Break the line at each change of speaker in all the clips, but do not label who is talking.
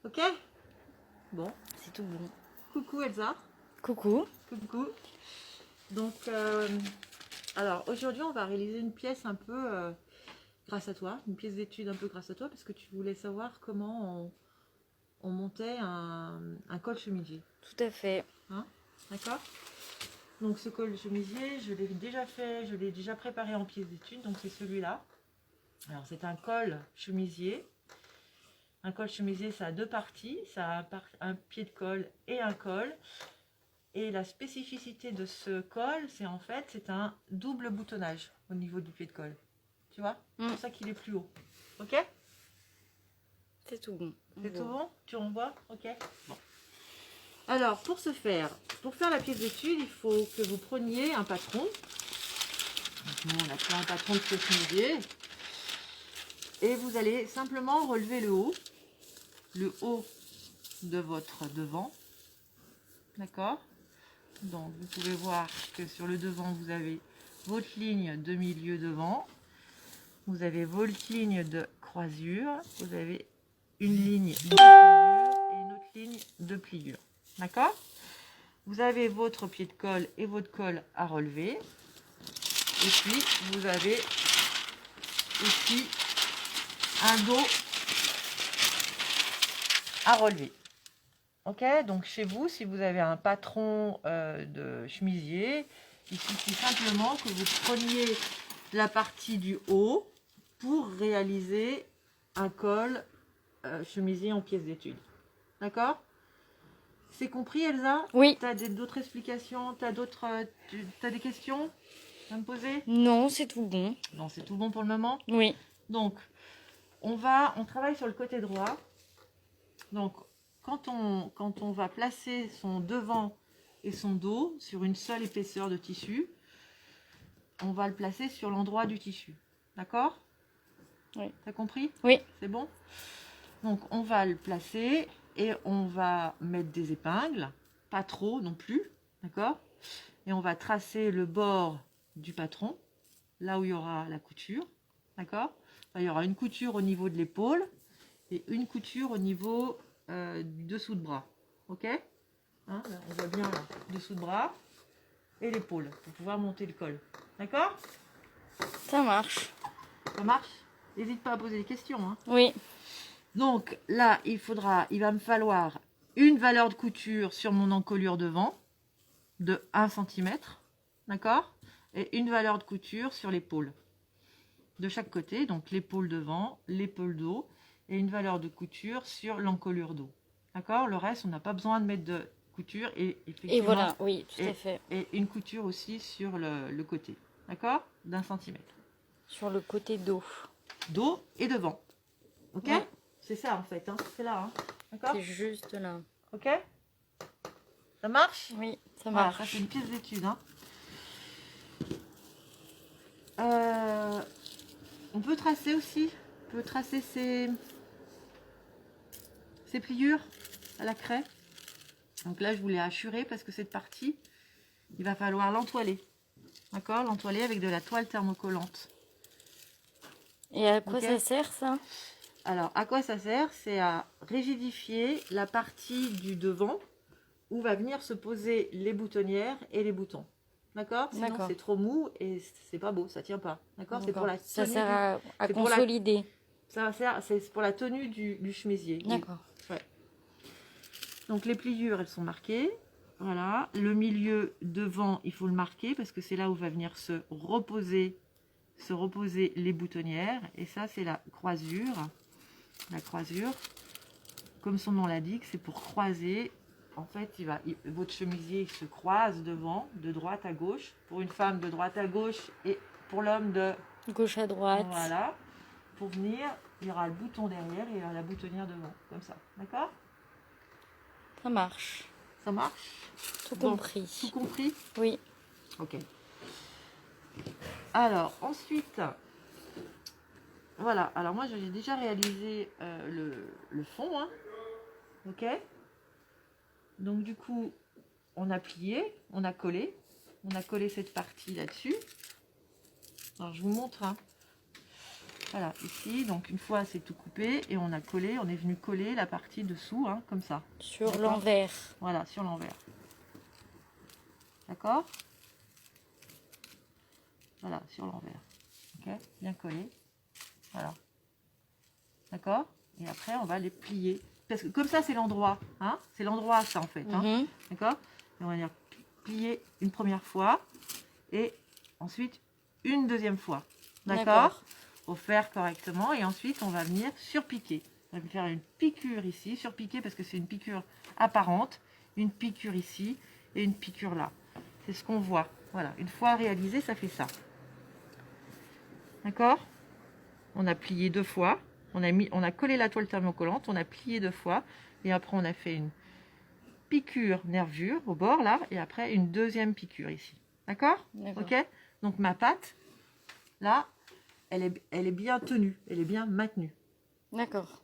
Ok? Bon.
C'est tout bon.
Coucou Elsa.
Coucou.
Coucou. Donc, alors aujourd'hui, on va réaliser une pièce un peu grâce à toi, une pièce d'étude un peu grâce à toi, parce que tu voulais savoir comment on montait un col chemisier.
Tout à fait.
Hein? D'accord? Donc ce col chemisier, je l'ai déjà fait, je l'ai déjà préparé en pièce d'étude, donc c'est celui-là. Alors c'est un col chemisier. Un col chemisier, ça a deux parties, ça a un pied de col et un col. Et la spécificité de ce col, c'est en fait, c'est un double boutonnage au niveau du pied de col. Tu vois? C'est pour ça qu'il est plus haut. Ok?
C'est tout bon.
C'est tout bon? Tu en vois? Ok? Bon. Alors, pour faire la pièce d'étude, il faut que vous preniez un patron. Donc, nous, on a pris un patron de chemisier. Et vous allez simplement relever le haut de votre devant. D'accord? Donc, vous pouvez voir que sur le devant, vous avez votre ligne de milieu devant. Vous avez votre ligne de croisure. Vous avez une ligne de pliure et une autre ligne de pliure. D'accord? Vous avez votre pied de col et votre col à relever. Et puis, vous avez aussi un dos à relever. Ok? Donc, chez vous, si vous avez un patron de chemisier, il suffit simplement que vous preniez la partie du haut pour réaliser un col chemisier en pièce d'étude. D'accord? C'est compris, Elsa?
Oui.
Tu as d'autres explications? Tu as des questions à me poser?
Non, c'est tout bon.
Non, c'est tout bon pour le moment.
Oui.
Donc, on travaille sur le côté droit. Donc, quand on va placer son devant et son dos sur une seule épaisseur de tissu, on va le placer sur l'endroit du tissu. D'accord?
Oui.
T'as compris?
Oui.
C'est bon? Donc, on va le placer et on va mettre des épingles, pas trop non plus, d'accord? Et on va tracer le bord du patron, là où il y aura la couture, d'accord? Enfin, il y aura une couture au niveau de l'épaule et une couture au niveau du dessous de bras, ok? Hein, là, on voit bien là, dessous de bras et l'épaule pour pouvoir monter le col, d'accord?
Ça marche.
Ça marche? N'hésite pas à poser des questions, hein.
Oui.
Donc là, il va me falloir une valeur de couture sur mon encolure devant de 1 cm, d'accord? Et une valeur de couture sur l'épaule de chaque côté, donc l'épaule devant, l'épaule dos, et une valeur de couture sur l'encolure dos. D'accord? Le reste, on n'a pas besoin de mettre de couture et effectivement.
Et voilà, oui, tout à fait.
Et une couture aussi sur le côté, d'accord? D'1 cm.
Sur le côté dos.
Dos et devant. Ok?
Oui.
C'est ça en fait, hein? C'est là, hein? D'accord?
C'est juste là.
Ok? Ça marche?
Oui, ça
Voilà,
marche.
ça c'est une pièce d'étude, hein? On peut tracer aussi. On peut tracer ces pliures à la craie. Donc là, je voulais assurer parce que cette partie, il va falloir l'entoiler. D'accord? L'entoiler avec de la toile thermocollante.
Et à quoi
Ok.
ça sert, ça?
Alors, à quoi ça sert? C'est à rigidifier la partie du devant où va venir se poser les boutonnières et les boutons. D'accord? Sinon, c'est trop mou et c'est pas beau, ça tient pas. D'accord? C'est pour la tenue.
Ça sert à consolider.
Ça sert, c'est pour la tenue du chemisier.
D'accord.
Ouais. Donc les pliures, elles sont marquées. Voilà. Le milieu devant, il faut le marquer parce que c'est là où va venir se reposer les boutonnières. Et ça, c'est la croisure. La croisure, comme son nom l'indique, c'est pour croiser. En fait, votre chemisier il se croise devant, de droite à gauche. Pour une femme, de droite à gauche et pour l'homme, de
gauche à droite.
Voilà. Pour venir, il y aura le bouton derrière et il y aura la boutonnière devant. Comme ça. D'accord?
Ça marche.
Ça marche?
Tout compris.
Tout compris?
Oui.
Ok. Alors, ensuite, voilà. Alors, moi, j'ai déjà réalisé le fond. Hein. Ok? Donc, du coup, on a plié, on a collé. On a collé cette partie là-dessus. Alors, je vous montre. Hein. Voilà, ici, donc une fois c'est tout coupé et on a collé, on est venu coller la partie dessous, hein, comme ça.
Sur
D'accord.
l'envers.
Voilà, sur l'envers. D'accord? Voilà, sur l'envers. Ok, bien collé. Voilà. D'accord? Et après, on va les plier. Parce que comme ça, c'est l'endroit. Hein, c'est l'endroit, ça, en fait. Hein,
Mhm.
d'accord? Et on va venir plier une première fois. Et ensuite, une deuxième fois. D'accord? Faut faire correctement. Et ensuite, on va venir surpiquer. On va faire une piqûre ici. Surpiquer parce que c'est une piqûre apparente. Une piqûre ici. Et une piqûre là. C'est ce qu'on voit. Voilà. Une fois réalisé, ça fait ça. D'accord? On a plié 2 fois. On a collé la toile thermocollante. On a plié 2 fois. Et après, on a fait une piqûre nervure au bord là. Et après, une deuxième piqûre ici. D'accord? Ok? Donc ma pâte, là, elle est bien tenue. Elle est bien maintenue.
D'accord.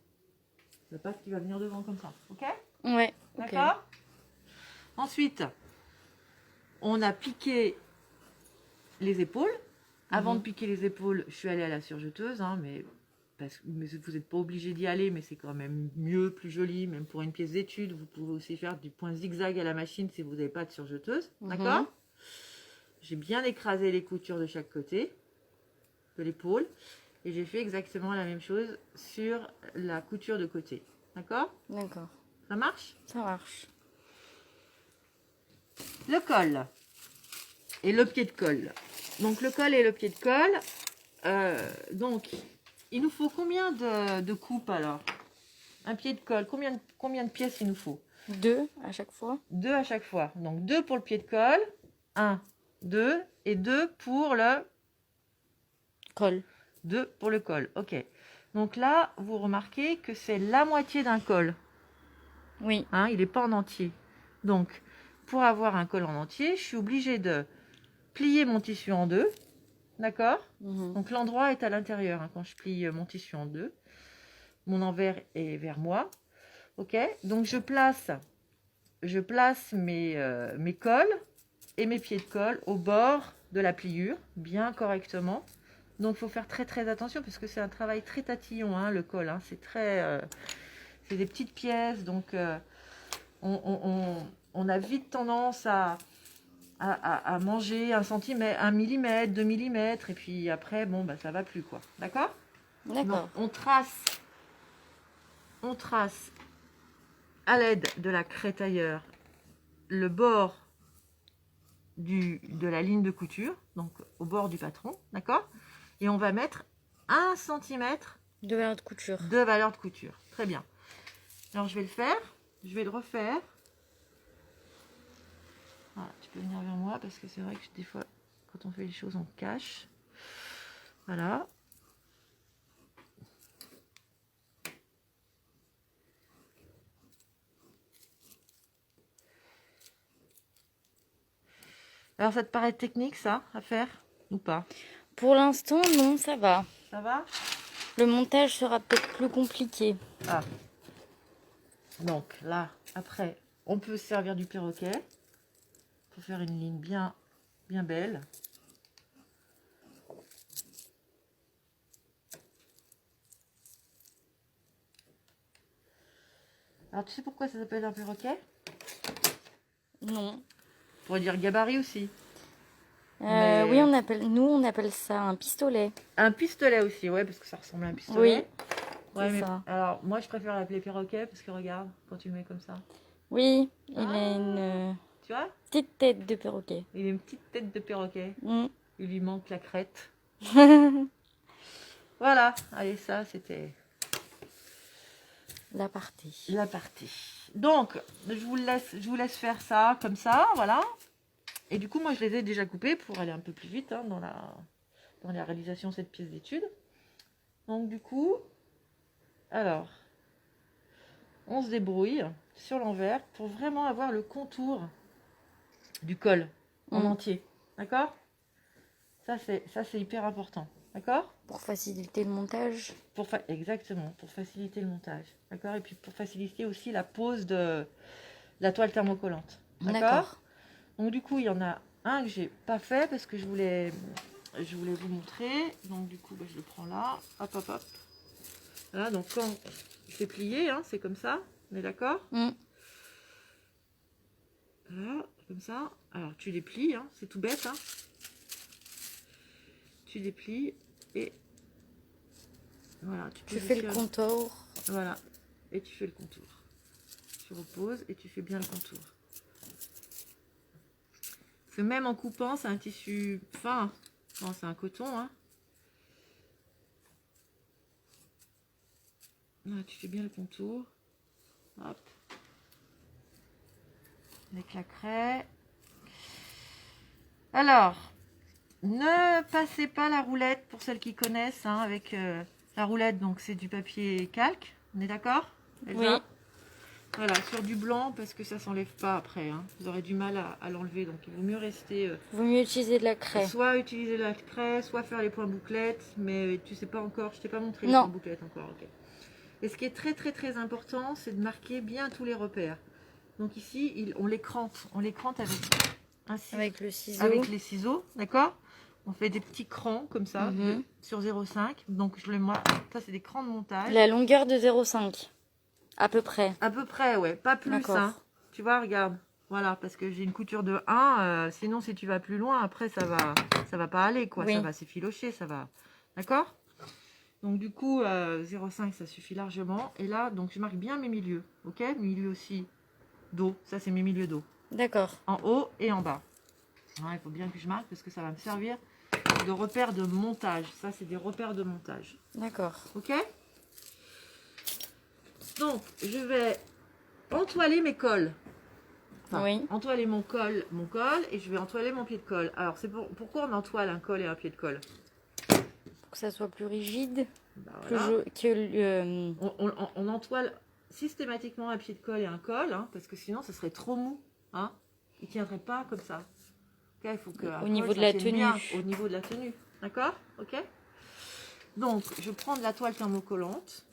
La pâte qui va venir devant comme ça. Ok?
Ouais. Ok.
D'accord? Ensuite, on a piqué les épaules. Avant de piquer les épaules, je suis allée à la surjeteuse, hein, mais vous n'êtes pas obligé d'y aller, mais c'est quand même mieux, plus joli, même pour une pièce d'étude. Vous pouvez aussi faire du point zigzag à la machine si vous n'avez pas de surjeteuse. D'accord? J'ai bien écrasé les coutures de chaque côté de l'épaule et j'ai fait exactement la même chose sur la couture de côté. D'accord?
D'accord.
Ça marche?
Ça marche.
Le col et le pied de colle. Donc le col et le pied de colle. Donc il nous faut combien de coupes alors? Un pied de colle, combien de pièces il nous faut?
2 à chaque fois.
2 à chaque fois. Donc 2 pour le pied de colle. 1, 2 et 2 pour le
Col.
2 pour le col. Ok. Donc là, vous remarquez que c'est la moitié d'un col.
Oui.
Hein, il n'est pas en entier. Donc, pour avoir un col en entier, je suis obligée de plier mon tissu en deux. D'accord? Donc l'endroit est à l'intérieur hein, quand je plie mon tissu en deux. Mon envers est vers moi. Ok? Donc je place mes cols et mes pieds de colle au bord de la pliure, bien correctement. Donc il faut faire très très attention parce que c'est un travail très tatillon, hein, le col. Hein. C'est des petites pièces, donc on a vite tendance à manger 1 centimètre, 1 millimètre, 2 millimètres, et puis après, bon, bah, ça va plus, quoi. D'accord?
D'accord.
On trace à l'aide de la crétailleur le bord de la ligne de couture, donc au bord du patron, d'accord? Et on va mettre 1 centimètre
de valeur de couture.
De valeur de couture. Très bien. Alors je vais le faire, je vais le refaire. Voilà, tu peux venir vers moi parce que c'est vrai que des fois, quand on fait les choses, on cache. Voilà. Alors ça te paraît technique ça, à faire ou pas?
Pour l'instant, non, ça va.
Ça va?
Le montage sera peut-être plus compliqué.
Ah. Donc là, après, on peut se servir du perroquet pour faire une ligne bien belle. Alors tu sais pourquoi ça s'appelle un perroquet?
Non.
On pourrait dire gabarit aussi.
Oui, nous on appelle ça un pistolet.
Un pistolet aussi, ouais, parce que ça ressemble à un pistolet.
Oui,
Ouais,
c'est
mais
ça.
alors moi je préfère l'appeler perroquet parce que regarde, quand tu le mets comme ça.
Oui, il a une
Tu vois?
petite tête de perroquet.
Il a une petite tête de perroquet. Il lui manque la crête. Voilà, allez, ça c'était
la partie.
la partie. Donc, je vous laisse faire ça comme ça, voilà. Et du coup, moi je les ai déjà coupés pour aller un peu plus vite hein, dans la réalisation de cette pièce d'étude. Donc du coup, alors, on se débrouille sur l'envers pour vraiment avoir le contour du col en entier. D'accord? Ça c'est hyper important. D'accord?
Pour faciliter le montage.
Exactement, pour faciliter le montage. D'accord? Et puis pour faciliter aussi la pose de la toile thermocollante. D'accord? Donc du coup, il y en a un que j'ai pas fait parce que je voulais je voulais vous montrer. Donc du coup, bah, je le prends là. Hop, hop, hop. Voilà, donc quand je fais plier, hein, c'est comme ça. On est d'accord? Voilà, comme ça. Alors tu les plies, hein, c'est tout bête. Hein. Tu les plies et voilà.
Tu fais le contour.
Voilà, et tu fais le contour. Tu reposes et tu fais bien le contour. Parce que même en coupant, c'est un tissu fin. Bon, c'est un coton. Hein. Là, tu fais bien le contour. Hop. Avec la craie. Alors, ne passez pas la roulette pour celles qui connaissent. Hein, avec la roulette, donc c'est du papier calque. On est d'accord,
Oui.
Voilà, sur du blanc parce que ça s'enlève pas après. Hein. Vous aurez du mal à l'enlever, donc il vaut mieux rester.
Vaut mieux utiliser de la craie.
Soit utiliser la craie, soit faire les points bouclettes, mais tu sais pas encore, je t'ai pas montré les
Non.
points bouclettes encore. Ok. Et ce qui est très très très important, c'est de marquer bien tous les repères. Donc ici, on les crante
Avec le ciseau.
avec les ciseaux, d'accord? On fait des petits crans comme ça sur 0,5. Donc je le moi, ça c'est des crans de montage.
La longueur de 0,5. À peu près.
À peu près, ouais, pas plus. Hein. Tu vois, regarde. Voilà, parce que j'ai une couture de 1, sinon si tu vas plus loin, après ça va pas aller, quoi.
Oui.
Ça va s'effilocher, ça va. D'accord? Donc du coup, 0,5 ça suffit largement. Et là, donc je marque bien mes milieux, ok? Milieu aussi dos, ça c'est mes milieux dos.
D'accord.
En haut et en bas. Alors, il faut bien que je marque parce que ça va me servir de repères de montage. Ça c'est des repères de montage.
D'accord.
Ok? Donc, je vais entoiler mes cols. Enfin,
oui.
Entoiler mon col, et je vais entoiler mon pied de colle. Alors, c'est pourquoi on entoile un col et un pied de colle?
Pour que ça soit plus rigide.
Bah,
plus
voilà.
que
on entoile systématiquement un pied de colle et un col, hein, parce que sinon, ce serait trop mou. Hein. Il ne tiendrait pas comme ça. Okay, il faut que
au niveau de la tenue.
Bien, au niveau de la tenue. D'accord? Ok. Donc, je prends de la toile thermocollante.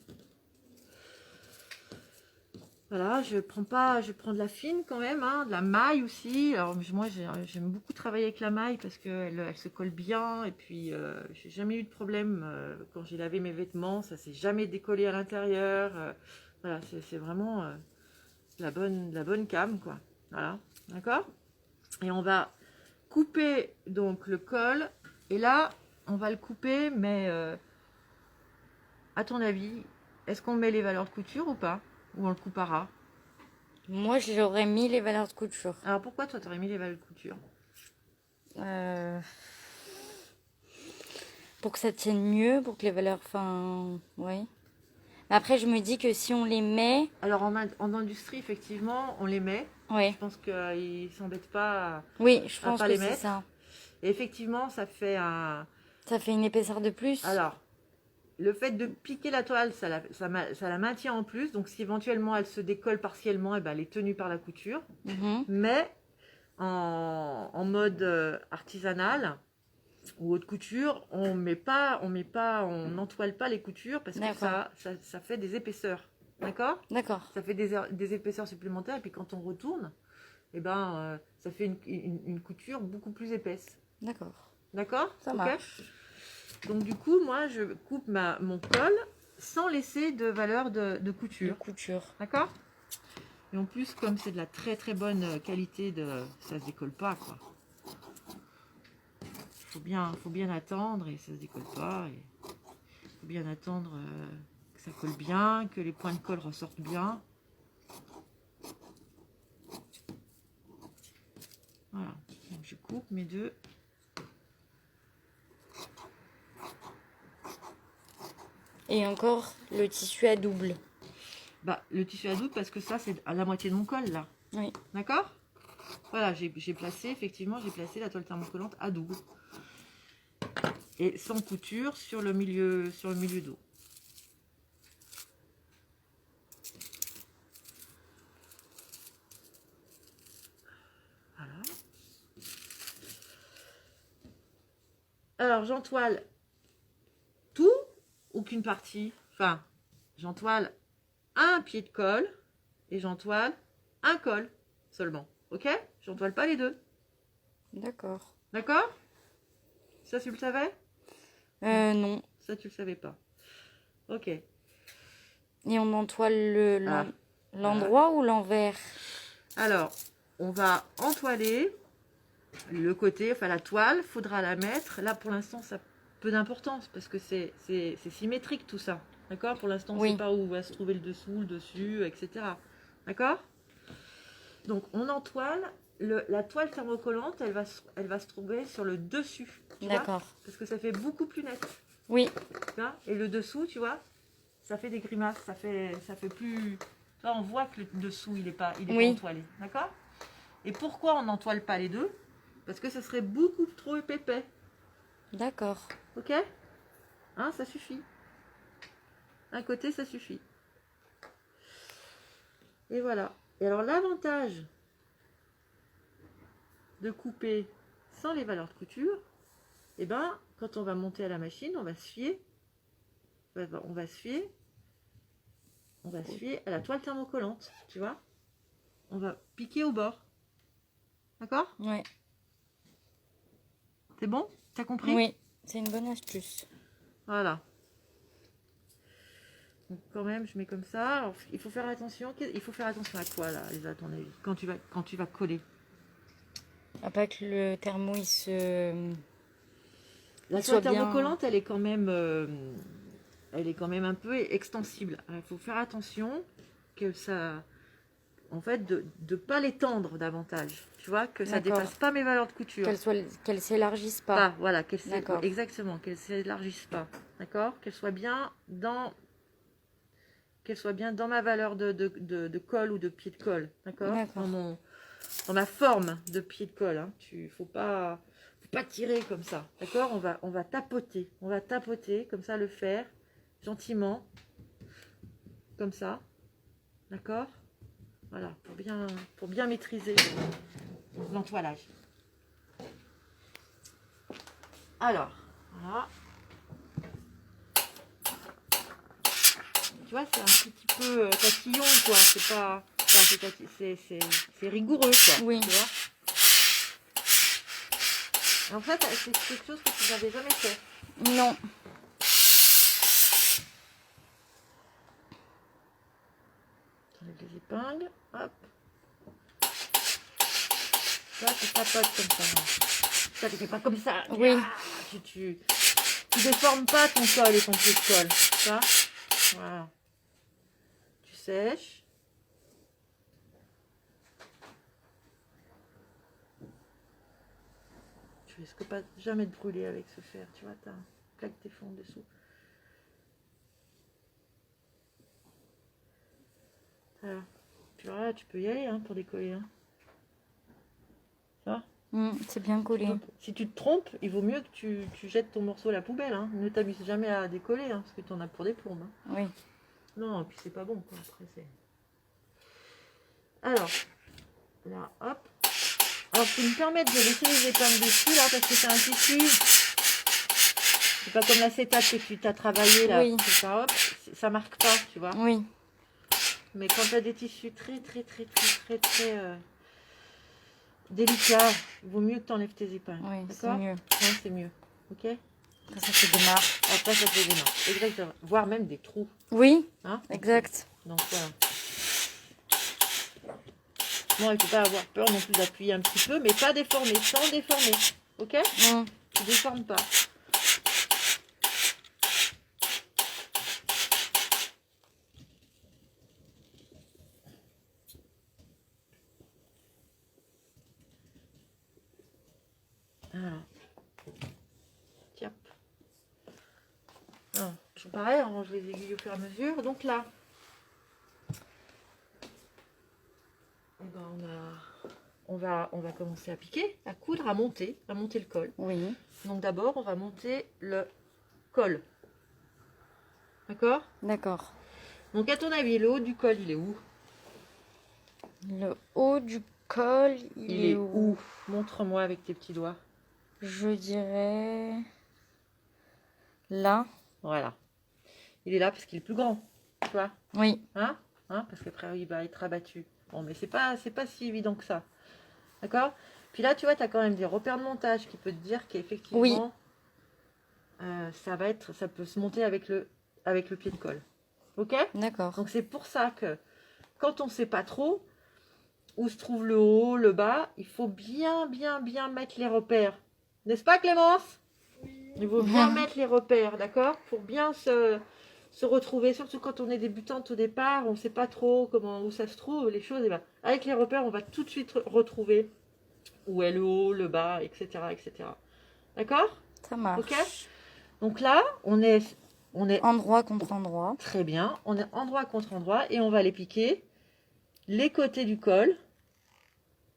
Voilà, je prends de la fine quand même, hein, de la maille aussi. Alors moi j'aime beaucoup travailler avec la maille parce qu'elle se colle bien et puis j'ai jamais eu de problème quand j'ai lavé mes vêtements, ça s'est jamais décollé à l'intérieur. Voilà, c'est vraiment la bonne came quoi. Voilà, d'accord. Et on va couper donc le col et là on va le couper, mais à ton avis, est-ce qu'on met les valeurs de couture ou pas? Ou on le coupe à ras?
Moi, j'aurais mis les valeurs de couture.
Alors pourquoi toi, tu aurais mis les valeurs de couture?
Pour que ça tienne mieux, pour que les valeurs... Enfin, oui. Après, je me dis que si on les met...
Alors en industrie, effectivement, on les met.
Oui.
Je pense qu'ils ne s'embêtent pas
Oui, je pense
pas
que
les
c'est
mettre.
ça.
Et effectivement, ça fait un...
Ça fait une épaisseur de plus.
Alors, le fait de piquer la toile, ça la maintient en plus. Donc, si éventuellement elle se décolle partiellement, et ben, elle est tenue par la couture. Mais en mode artisanal ou haute couture, on n'entoile pas les coutures parce que ça fait des épaisseurs. D'accord?
D'accord.
Ça fait des épaisseurs supplémentaires. Et puis, quand on retourne, et ben, ça fait une couture beaucoup plus épaisse.
D'accord.
D'accord?
Ça marche.
Donc du coup, moi, je coupe mon col sans laisser de valeur de couture. D'accord? Et en plus, comme c'est de la très très bonne qualité, ça se décolle pas, quoi. Faut bien attendre et ça se décolle pas. Il faut bien attendre que ça colle bien, que les points de colle ressortent bien. Voilà. Donc je coupe mes deux.
Et encore le tissu à double.
Bah, le tissu à double parce que ça c'est à la moitié de mon col là.
Oui.
D'accord? Voilà, j'ai placé la toile thermocollante à double. Et sans couture sur le milieu dos. Voilà. Alors j'entoile tout ou qu'une partie. Enfin, j'entoile un pied de colle et j'entoile un col seulement. Ok? J'entoile pas les deux.
D'accord.
D'accord? Ça, tu le savais?
Non.
Ça, tu le savais pas. Ok.
Et on entoile
Ah.
l'endroit ou l'envers?
Alors, on va entoiler le côté, enfin la toile, faudra la mettre. Là, pour l'instant, ça a peu d'importance parce que c'est symétrique tout ça. D'accord? Pour l'instant, on ne
Oui.
sait pas où va se trouver le dessous, le dessus, etc. D'accord? Donc, on entoile. La toile thermocollante, elle va se trouver sur le dessus. Tu vois?
D'accord.
Parce que ça fait beaucoup plus net.
Oui.
Tu vois? Et le dessous, tu vois, ça fait des grimaces. Ça fait plus... Là, on voit que le dessous, il est pas
Oui.
entoilé. D'accord? Et pourquoi on n'entoile pas les deux? Parce que ça serait beaucoup trop épais.
D'accord.
Ok? Hein, ça suffit. Un côté, ça suffit. Et voilà. Et alors, l'avantage de couper sans les valeurs de couture, eh ben, quand on va monter à la machine, on va se fier à la toile thermocollante, tu vois? On va piquer au bord. D'accord?
Ouais.
C'est bon? T'as compris?
Oui. C'est une bonne astuce.
Voilà. Donc quand même, je mets comme ça. Alors, il faut faire attention. Il faut faire attention à quoi, là, Elsa, à ton avis, quand tu vas coller?
À pas que le thermo, il se...
La
soit
toile
bien...
thermocollante, elle est quand même un peu extensible. Il faut faire attention que ça, en fait, de ne pas l'étendre davantage. Tu vois, que ça
D'accord.
dépasse pas mes valeurs de couture.
Qu'elle s'élargisse pas.
Pas, voilà,
D'accord.
exactement, qu'elle s'élargisse pas. D'accord? Qu'elle soit bien dans ma valeur de colle ou de pied de colle. D'accord?
D'accord.
Dans ma forme de pied de colle. Hein. Faut pas tirer comme ça. D'accord? On va tapoter. On va tapoter comme ça le fer, gentiment. Comme ça. D'accord? Voilà, pour bien maîtriser l'entoilage. Alors, voilà. Tu vois, c'est un petit peu tatillon, quoi. C'est pas... Enfin, c'est rigoureux, quoi.
Oui.
Tu vois? En fait, c'est quelque chose que tu n'avais jamais fait.
Non.
Avec les épingles, hop. Ça, tu tapotes comme ça. Ça, tu fais pas comme ça.
Oui.
Tu déformes pas ton col et ton pied de colle. Ça, voilà. Tu sèches. Tu risques pas jamais de brûler avec ce fer. Tu vois, t'as un plaque tes fonds dessous. Voilà. Puis voilà, tu peux y aller hein, pour décoller. Hein. Ça
C'est bien collé.
Si tu te trompes, il vaut mieux que tu jettes ton morceau à la poubelle. Hein. Ne t'amuse jamais à décoller, hein, parce que tu en as pour des plombes. Hein.
Oui.
Non, et puis c'est pas bon. Quoi. Après, alors, là, hop. Alors, je peux me permettre de laisser les épingles dessus, là, parce que c'est un tissu. C'est pas comme l'acétate que tu t'as travaillé, là.
Oui.
Ça, hop, ça marque pas, tu vois.
Oui.
Mais quand tu as des tissus très délicats, il vaut mieux que tu enlèves tes épingles.
Oui, c'est
d'accord?
mieux.
Ouais, c'est mieux. Ok?
Ça fait des marques.
Après, ça fait des marques. Exactement. Voire même des trous.
Oui,
Hein?
exact.
Donc voilà. Bon, il ne faut pas avoir peur non plus d'appuyer un petit peu, mais pas déformer, sans déformer. Ok? Tu déformes pas. Voilà. Tiens. Toujours pareil, on range les aiguilles au fur et à mesure. Donc là, eh ben on va commencer à piquer, à coudre, à monter le col.
Oui.
Donc d'abord, on va monter le col. D'accord?
D'accord.
Donc à ton avis, le haut du col, il est où?
Le haut du col, il est où?
Montre-moi avec tes petits doigts.
Je dirais là.
Voilà. Il est là parce qu'il est plus grand. Tu vois?
Oui.
Hein? Parce qu'après, il va être abattu. Bon, mais c'est pas si évident que ça. D'accord? Puis là, tu vois, tu as quand même des repères de montage qui peut te dire qu'effectivement, ça peut se monter avec le pied de colle. Ok?
D'accord.
Donc c'est pour ça que quand on ne sait pas trop où se trouve le haut, le bas, il faut bien mettre les repères. N'est-ce pas, Clémence? Il faut bien mettre les repères, d'accord? Pour bien se retrouver, surtout quand on est débutante au départ, on ne sait pas trop où ça se trouve, les choses. Et ben, avec les repères, on va tout de suite retrouver où est le haut, le bas, etc. etc. D'accord?
Ça marche.
Ok? Donc là, on est
Endroit contre endroit.
très bien. On est endroit contre endroit et on va les piquer les côtés du col,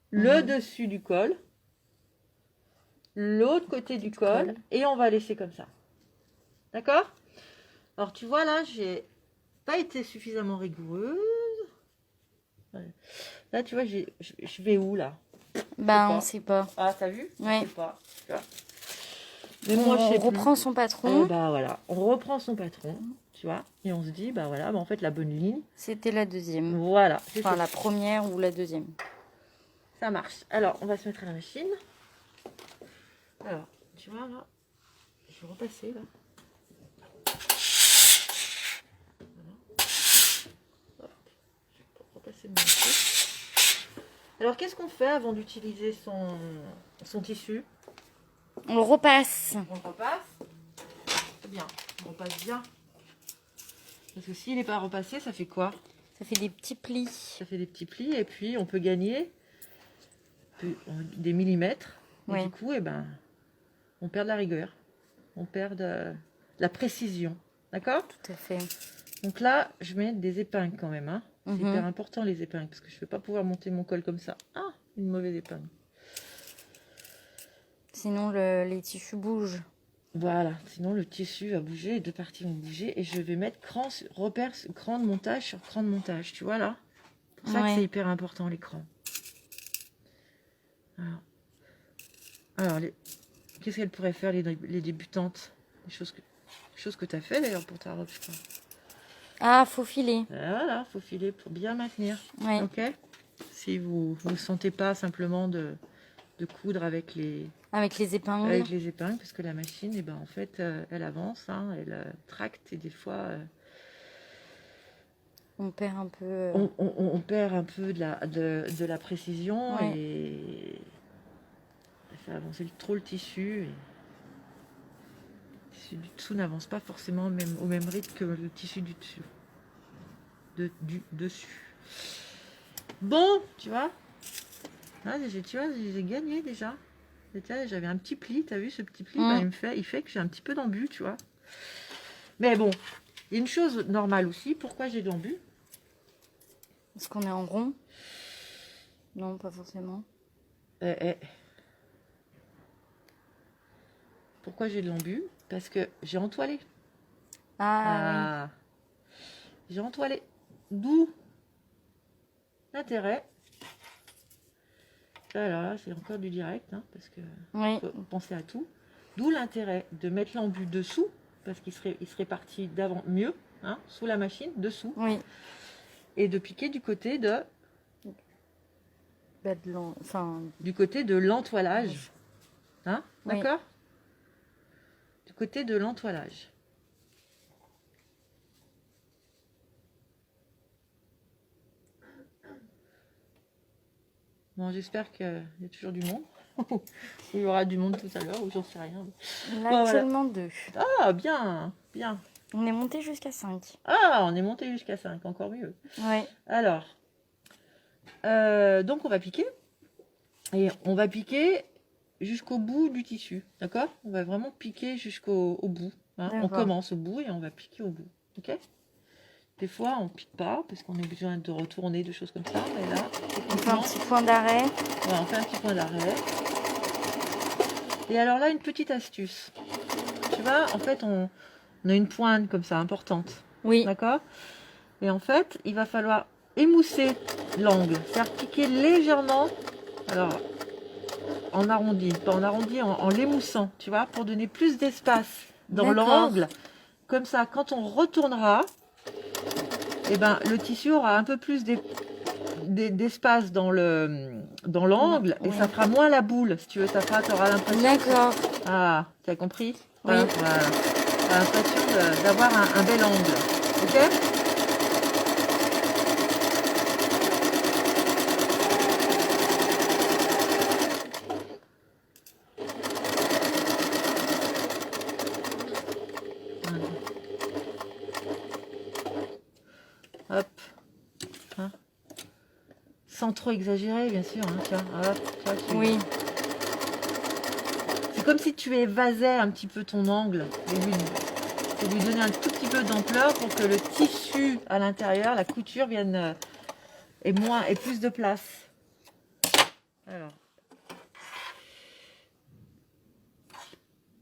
le dessus du col, l'autre côté du col, et on va laisser comme ça. D'accord? Alors tu vois là, j'ai pas été suffisamment rigoureuse. Ouais. Là tu vois, je vais où là?
Bah on sait pas.
Ah t'as vu?
Ouais.
Je sais pas. Tu vois. Mais moi,
on reprend son patron.
Bah voilà, on reprend son patron, tu vois, et on se dit, bah voilà, bah en fait la bonne ligne.
C'était la deuxième.
Voilà.
Enfin la première ou la deuxième.
Ça marche. Alors, on va se mettre à la machine. Alors, tu vois là, je vais repasser là. Voilà. Hop. Je vais repasser mon truc. Alors, qu'est-ce qu'on fait avant d'utiliser son tissu?
On le repasse.
On le repasse. C'est bien, on repasse bien. Parce que s'il n'est pas repassé, ça fait quoi?
Ça fait des petits plis.
Ça fait des petits plis et puis on peut gagner des millimètres. Et
Oui.
du coup, eh ben, on perd de la rigueur. On perd de la précision. D'accord?
Tout à fait.
Donc là, je mets des épingles quand même. Hein. C'est
Mhm.
hyper important les épingles parce que je ne vais pas pouvoir monter mon col comme ça. Ah, une mauvaise épingle.
Sinon les tissus bougent.
Voilà, sinon le tissu va bouger, les deux parties vont bouger et je vais mettre repère, cran de montage sur cran de montage. Tu vois là? C'est pour ça que c'est hyper important les crans. Alors qu'est-ce qu'elles pourraient faire les débutantes? Des choses que tu as fait d'ailleurs pour ta robe, je crois.
Ah, faut filer.
Voilà, faut filer pour bien maintenir.
Oui.
Ok. Si vous ne sentez pas simplement de coudre avec les
épingles.
parce que la machine, eh ben, en fait, elle avance, hein, elle tracte et des fois,
on perd un peu.
On perd un peu de la précision et ça fait avancer trop le tissu. Et le tissu du dessous n'avance pas forcément au même rythme que le tissu du dessus. Du dessus. Bon, tu vois, j'ai gagné déjà. J'avais un petit pli, t'as vu ce petit pli, bah, il fait que j'ai un petit peu d'embu, tu vois. Mais bon, il y a une chose normale aussi. Pourquoi j'ai de l'embu?
Est-ce qu'on est en rond? Non, pas forcément.
Pourquoi j'ai de l'embu? Parce que j'ai entoilé.
Ah. Oui.
J'ai entoilé. D'où l'intérêt. Alors là, c'est encore du direct, hein, parce que faut penser à tout. D'où l'intérêt de mettre l'embu dessous, parce qu'il serait parti d'avant mieux, hein, sous la machine, dessous.
Oui.
Et de piquer du côté de...
du
côté de l'entoilage. Hein, d'accord? Du côté de l'entoilage. Bon, j'espère qu'il y a toujours du monde. Il y aura du monde tout à l'heure, ou j'en sais rien.
Là, actuellement 2.
Ah, bien, bien.
On est monté jusqu'à 5.
Ah, on est monté jusqu'à 5, encore mieux.
Oui.
Alors, donc on va piquer. Et on va piquer jusqu'au bout du tissu, d'accord? On va vraiment piquer jusqu'au bout. Hein. On commence au bout et on va piquer au bout, ok? Des fois, on pique pas parce qu'on a besoin de retourner, de choses comme ça. Mais là,
on fait un petit point d'arrêt.
Voilà, on fait un petit point d'arrêt. Et alors là, une petite astuce. Tu vois, en fait, on a une pointe comme ça, importante.
Oui.
D'accord? Et en fait, il va falloir émousser l'angle. C'est-à-dire piquer légèrement, alors en arrondi, pas en arrondi, en l'émoussant, tu vois, pour donner plus d'espace dans l'angle. Comme ça, quand on retournera, eh ben, le tissu aura un peu plus d'espace dans l'angle et ça fera moins la boule, si tu veux, tu auras l'impression.
D'accord.
Ah, tu as compris?
Oui.
Voilà. Tu as l'impression d'avoir un bel angle. Ok? Hop. Hein. Sans trop exagérer, bien sûr. Hein. Tiens, hop, tu vois,
Oui.
C'est comme si tu évasais un petit peu ton angle. Et lui donner un tout petit peu d'ampleur pour que le tissu à l'intérieur, la couture, vienne ait plus de place. Alors.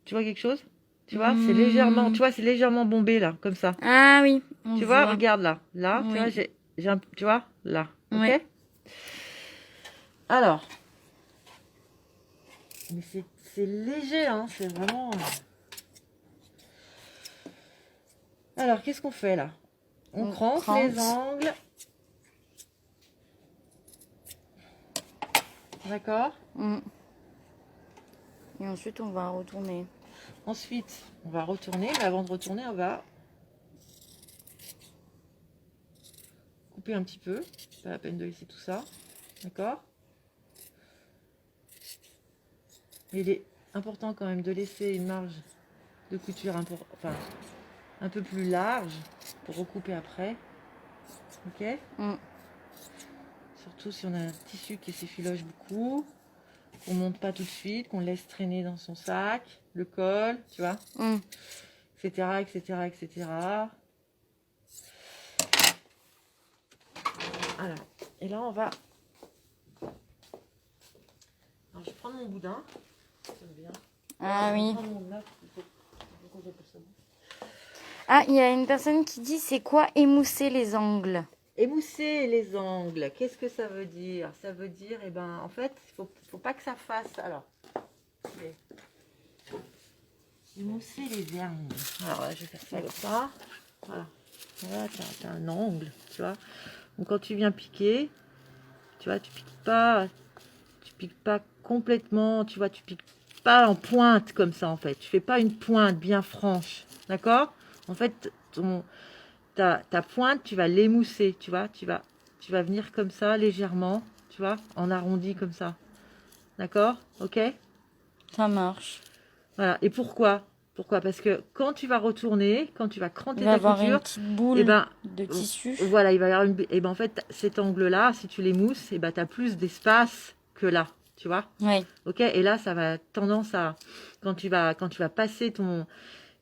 Tu vois quelque chose? Tu vois, c'est légèrement, tu vois, c'est légèrement bombé là, comme ça.
Ah oui, on
Tu vois,
voit.
regarde là. Là,
Oui.
tu vois, tu vois, là. Ok?
Oui.
Alors. Mais c'est léger, hein, c'est vraiment... Alors, qu'est-ce qu'on fait là? On crante les angles. D'accord?
Et ensuite, on va retourner.
Ensuite, on va retourner, mais avant de retourner, on va couper un petit peu. Pas la peine de laisser tout ça. D'accord? Il est important quand même de laisser une marge de couture un peu plus large pour recouper après. Ok? Surtout si on a un tissu qui s'effiloche beaucoup, qu'on monte pas tout de suite, qu'on laisse traîner dans son sac, le col, tu vois, etc., etc., etc. Alors, et là on va... Alors, je vais prendre mon boudin. J'aime bien.
Ah oui.
Je vais prendre mon œuf.
Ah, il y a une personne qui dit c'est quoi émousser les angles?
Émousser les angles, qu'est-ce que ça veut dire? Ça veut dire, eh ben, en fait, faut pas que ça fasse. Alors, émousser les angles. Alors là, je vais faire ça comme ça. Voilà. Voilà, tu as un angle, tu vois. Donc quand tu viens piquer, tu vois, tu piques pas complètement, tu vois, tu piques pas en pointe comme ça en fait. Tu fais pas une pointe bien franche, d'accord? En fait, ta pointe, tu vas l'émousser, tu vois, tu vas venir comme ça légèrement, tu vois, en arrondi comme ça, d'accord? Ok?
Ça marche.
Voilà. Et pourquoi? Pourquoi? Parce que quand tu vas retourner, quand tu vas cranter
Il va y
ta
avoir une
couture,
petite boule
et ben
de tissu.
voilà, il va y avoir et ben en fait cet angle-là, si tu l'émousses, et ben tu as plus d'espace que là, tu vois?
Oui.
Ok? Et là, ça va tendance à quand tu vas passer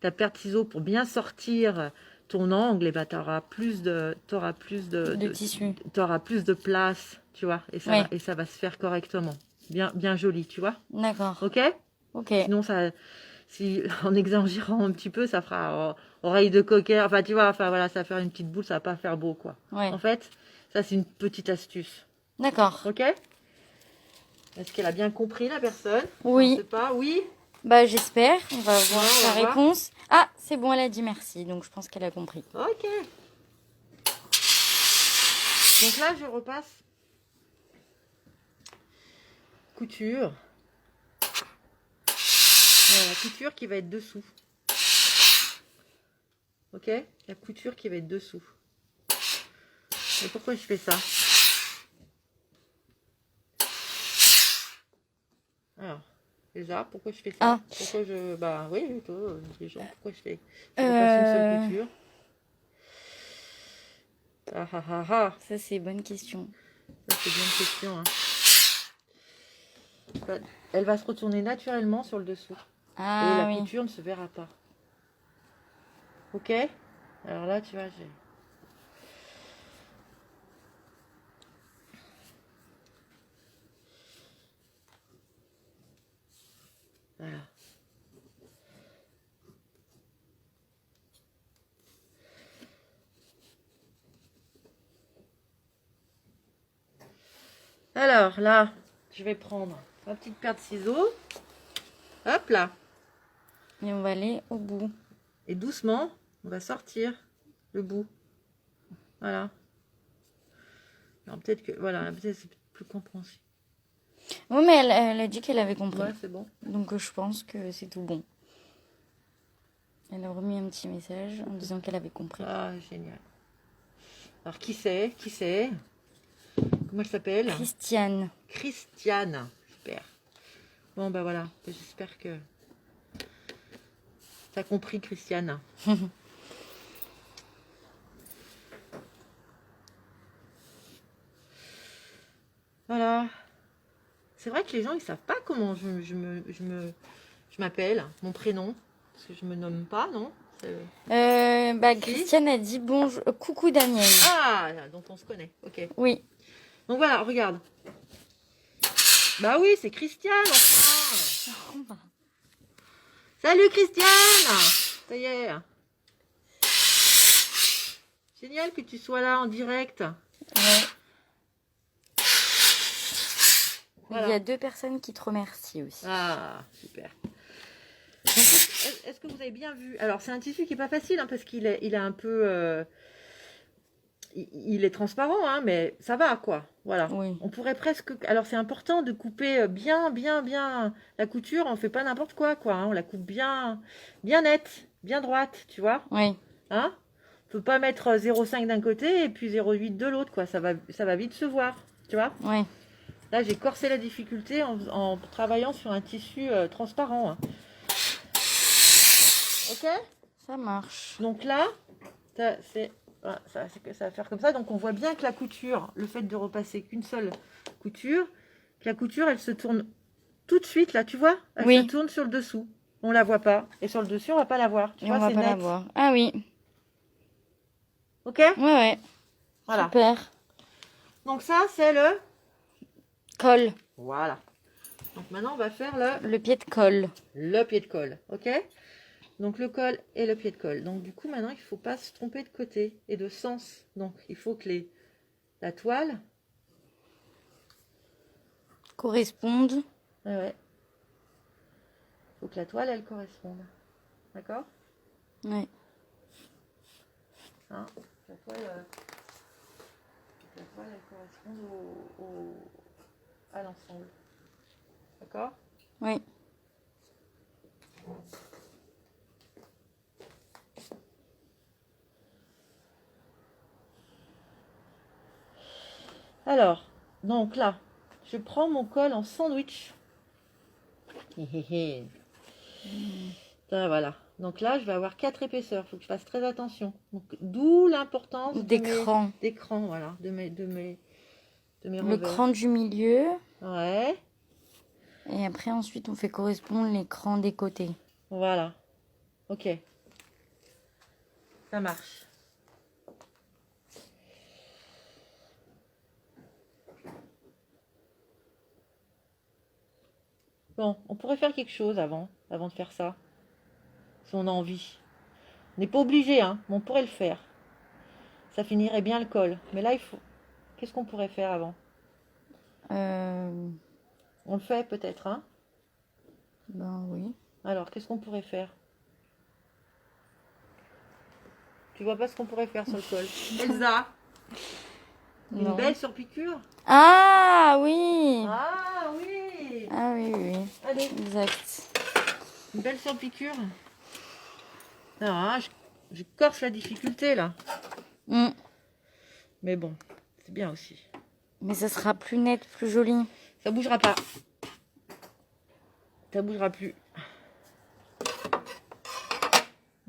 ta paire de ciseaux pour bien sortir ton angle, et ben tu auras plus de
tissu.
t'auras plus de place, tu vois? Et
Oui.
ça va se faire correctement. Bien joli, tu vois?
D'accord.
Ok?
Ok.
Sinon, si en exagérant un petit peu, ça fera oreille de cocker. Enfin, tu vois, enfin voilà, ça va faire une petite boule, ça va pas faire beau, quoi.
Ouais.
En fait, ça c'est une petite astuce.
D'accord.
Ok? Est-ce qu'elle a bien compris la personne?
Oui.
Je ne sais pas. Oui.
Bah j'espère. On va voir
Ouais, on
sa
va voir.
réponse. Ah, c'est bon, elle a dit merci. Donc je pense qu'elle a compris.
Ok. Donc là, je repasse couture. La couture qui va être dessous. Ok? La couture qui va être dessous. Et pourquoi je fais ça? Alors, déjà, pourquoi je fais ça?
Ah.
Pourquoi je... Bah oui, toi, les gens, pourquoi je repasse une seule couture? Ah ah ah ah.
Ça c'est bonne question.
Ça, c'est bien une question. Hein. Elle va se retourner naturellement sur le dessous.
Ah
et la
oui.
couture ne se verra pas. Ok? Alors là, tu vois, j'ai... Voilà. Alors là, je vais prendre ma petite paire de ciseaux. Hop là.
Et on va aller au bout.
Et doucement, on va sortir le bout. Voilà. Alors peut-être que... Voilà, peut-être c'est plus compréhensible.
Oui, mais elle a dit qu'elle avait compris.
Ouais, c'est bon.
Donc je pense que c'est tout bon. Elle a remis un petit message en disant qu'elle avait compris.
Ah, génial. Alors, qui c'est? Qui c'est? Comment elle s'appelle?
Christiane.
Christiane. Super. Bon, bah voilà. J'espère que t'as compris, Christiane. Voilà. C'est vrai que les gens, ils savent pas comment je m'appelle, mon prénom. Parce que je me nomme pas, non? Si.
Christiane a dit bonjour, coucou Daniel.
Ah, donc on se connaît. Ok.
Oui.
Donc voilà, regarde. Bah oui, c'est Christiane, enfin. Salut Christiane. Ça y est. Génial que tu sois là en direct.
Ouais.
Voilà.
Il y a 2 personnes qui te remercient aussi.
Ah, super. Donc, est-ce que vous avez bien vu? Alors, c'est un tissu qui est pas facile, hein, parce qu'il est un peu... il est transparent, hein, mais ça va, quoi. Voilà.
Oui.
On pourrait presque... Alors, c'est important de couper bien la couture. On fait pas n'importe quoi, quoi. Hein. On la coupe bien nette, bien droite, tu vois.
Oui.
Hein? On peut pas mettre 0,5 d'un côté et puis 0,8 de l'autre, quoi. Ça va vite se voir, tu vois.
Oui.
Là, j'ai corsé la difficulté en travaillant sur un tissu transparent. Hein. Ok?
Ça marche.
Donc là, ça va faire comme ça. Donc on voit bien que la couture, le fait de repasser qu'une seule couture, que la couture, elle se tourne tout de suite, là, tu vois? Elle
Oui.
se tourne sur le dessous. On la voit pas. Et sur le dessus, on va pas la voir. Tu
Et
vois,
on va
c'est
pas la
net.
voir. Ah oui.
Ok?
Ouais.
Voilà.
Super.
Donc ça, c'est le...
Colle.
Voilà. Donc maintenant, on va faire
Le pied de colle.
le pied de colle. Ok? Donc le col et le pied de colle. Donc du coup, maintenant, il ne faut pas se tromper de côté et de sens. Donc il faut que la toile...
Correspondent.
Ouais. Il faut que la toile, elle corresponde. D'accord?
Oui.
Hein, la toile, elle corresponde à l'ensemble. D'accord?
Oui.
Alors, donc là, je prends mon col en sandwich. Ça, voilà. Donc là, je vais avoir 4 épaisseurs. Il faut que je fasse très attention. Donc, d'où l'importance
D'écran.
d'écran, voilà, de mes
Le
revers.
cran du milieu.
Ouais,
Et après, ensuite, on fait correspondre les crans des côtés.
voilà. Ok. Ça marche. Bon, on pourrait faire quelque chose avant de faire ça. Si on a envie. On n'est pas obligé, hein, mais on pourrait le faire. Ça finirait bien le col. Mais là, il faut... Qu'est-ce qu'on pourrait faire avant? On le fait peut-être, hein?
Ben oui.
Alors, qu'est-ce qu'on pourrait faire? Tu vois pas ce qu'on pourrait faire sur le col? Elsa, une
Non.
belle surpiqûre?
Ah oui.
Ah oui!
Ah oui, oui.
Allez,
Exact.
une belle surpiqûre. Ah, je corse la difficulté là.
Mm.
Mais bon, c'est bien aussi.
Mais ça sera plus net, plus joli.
Ça bougera pas. Ça bougera plus.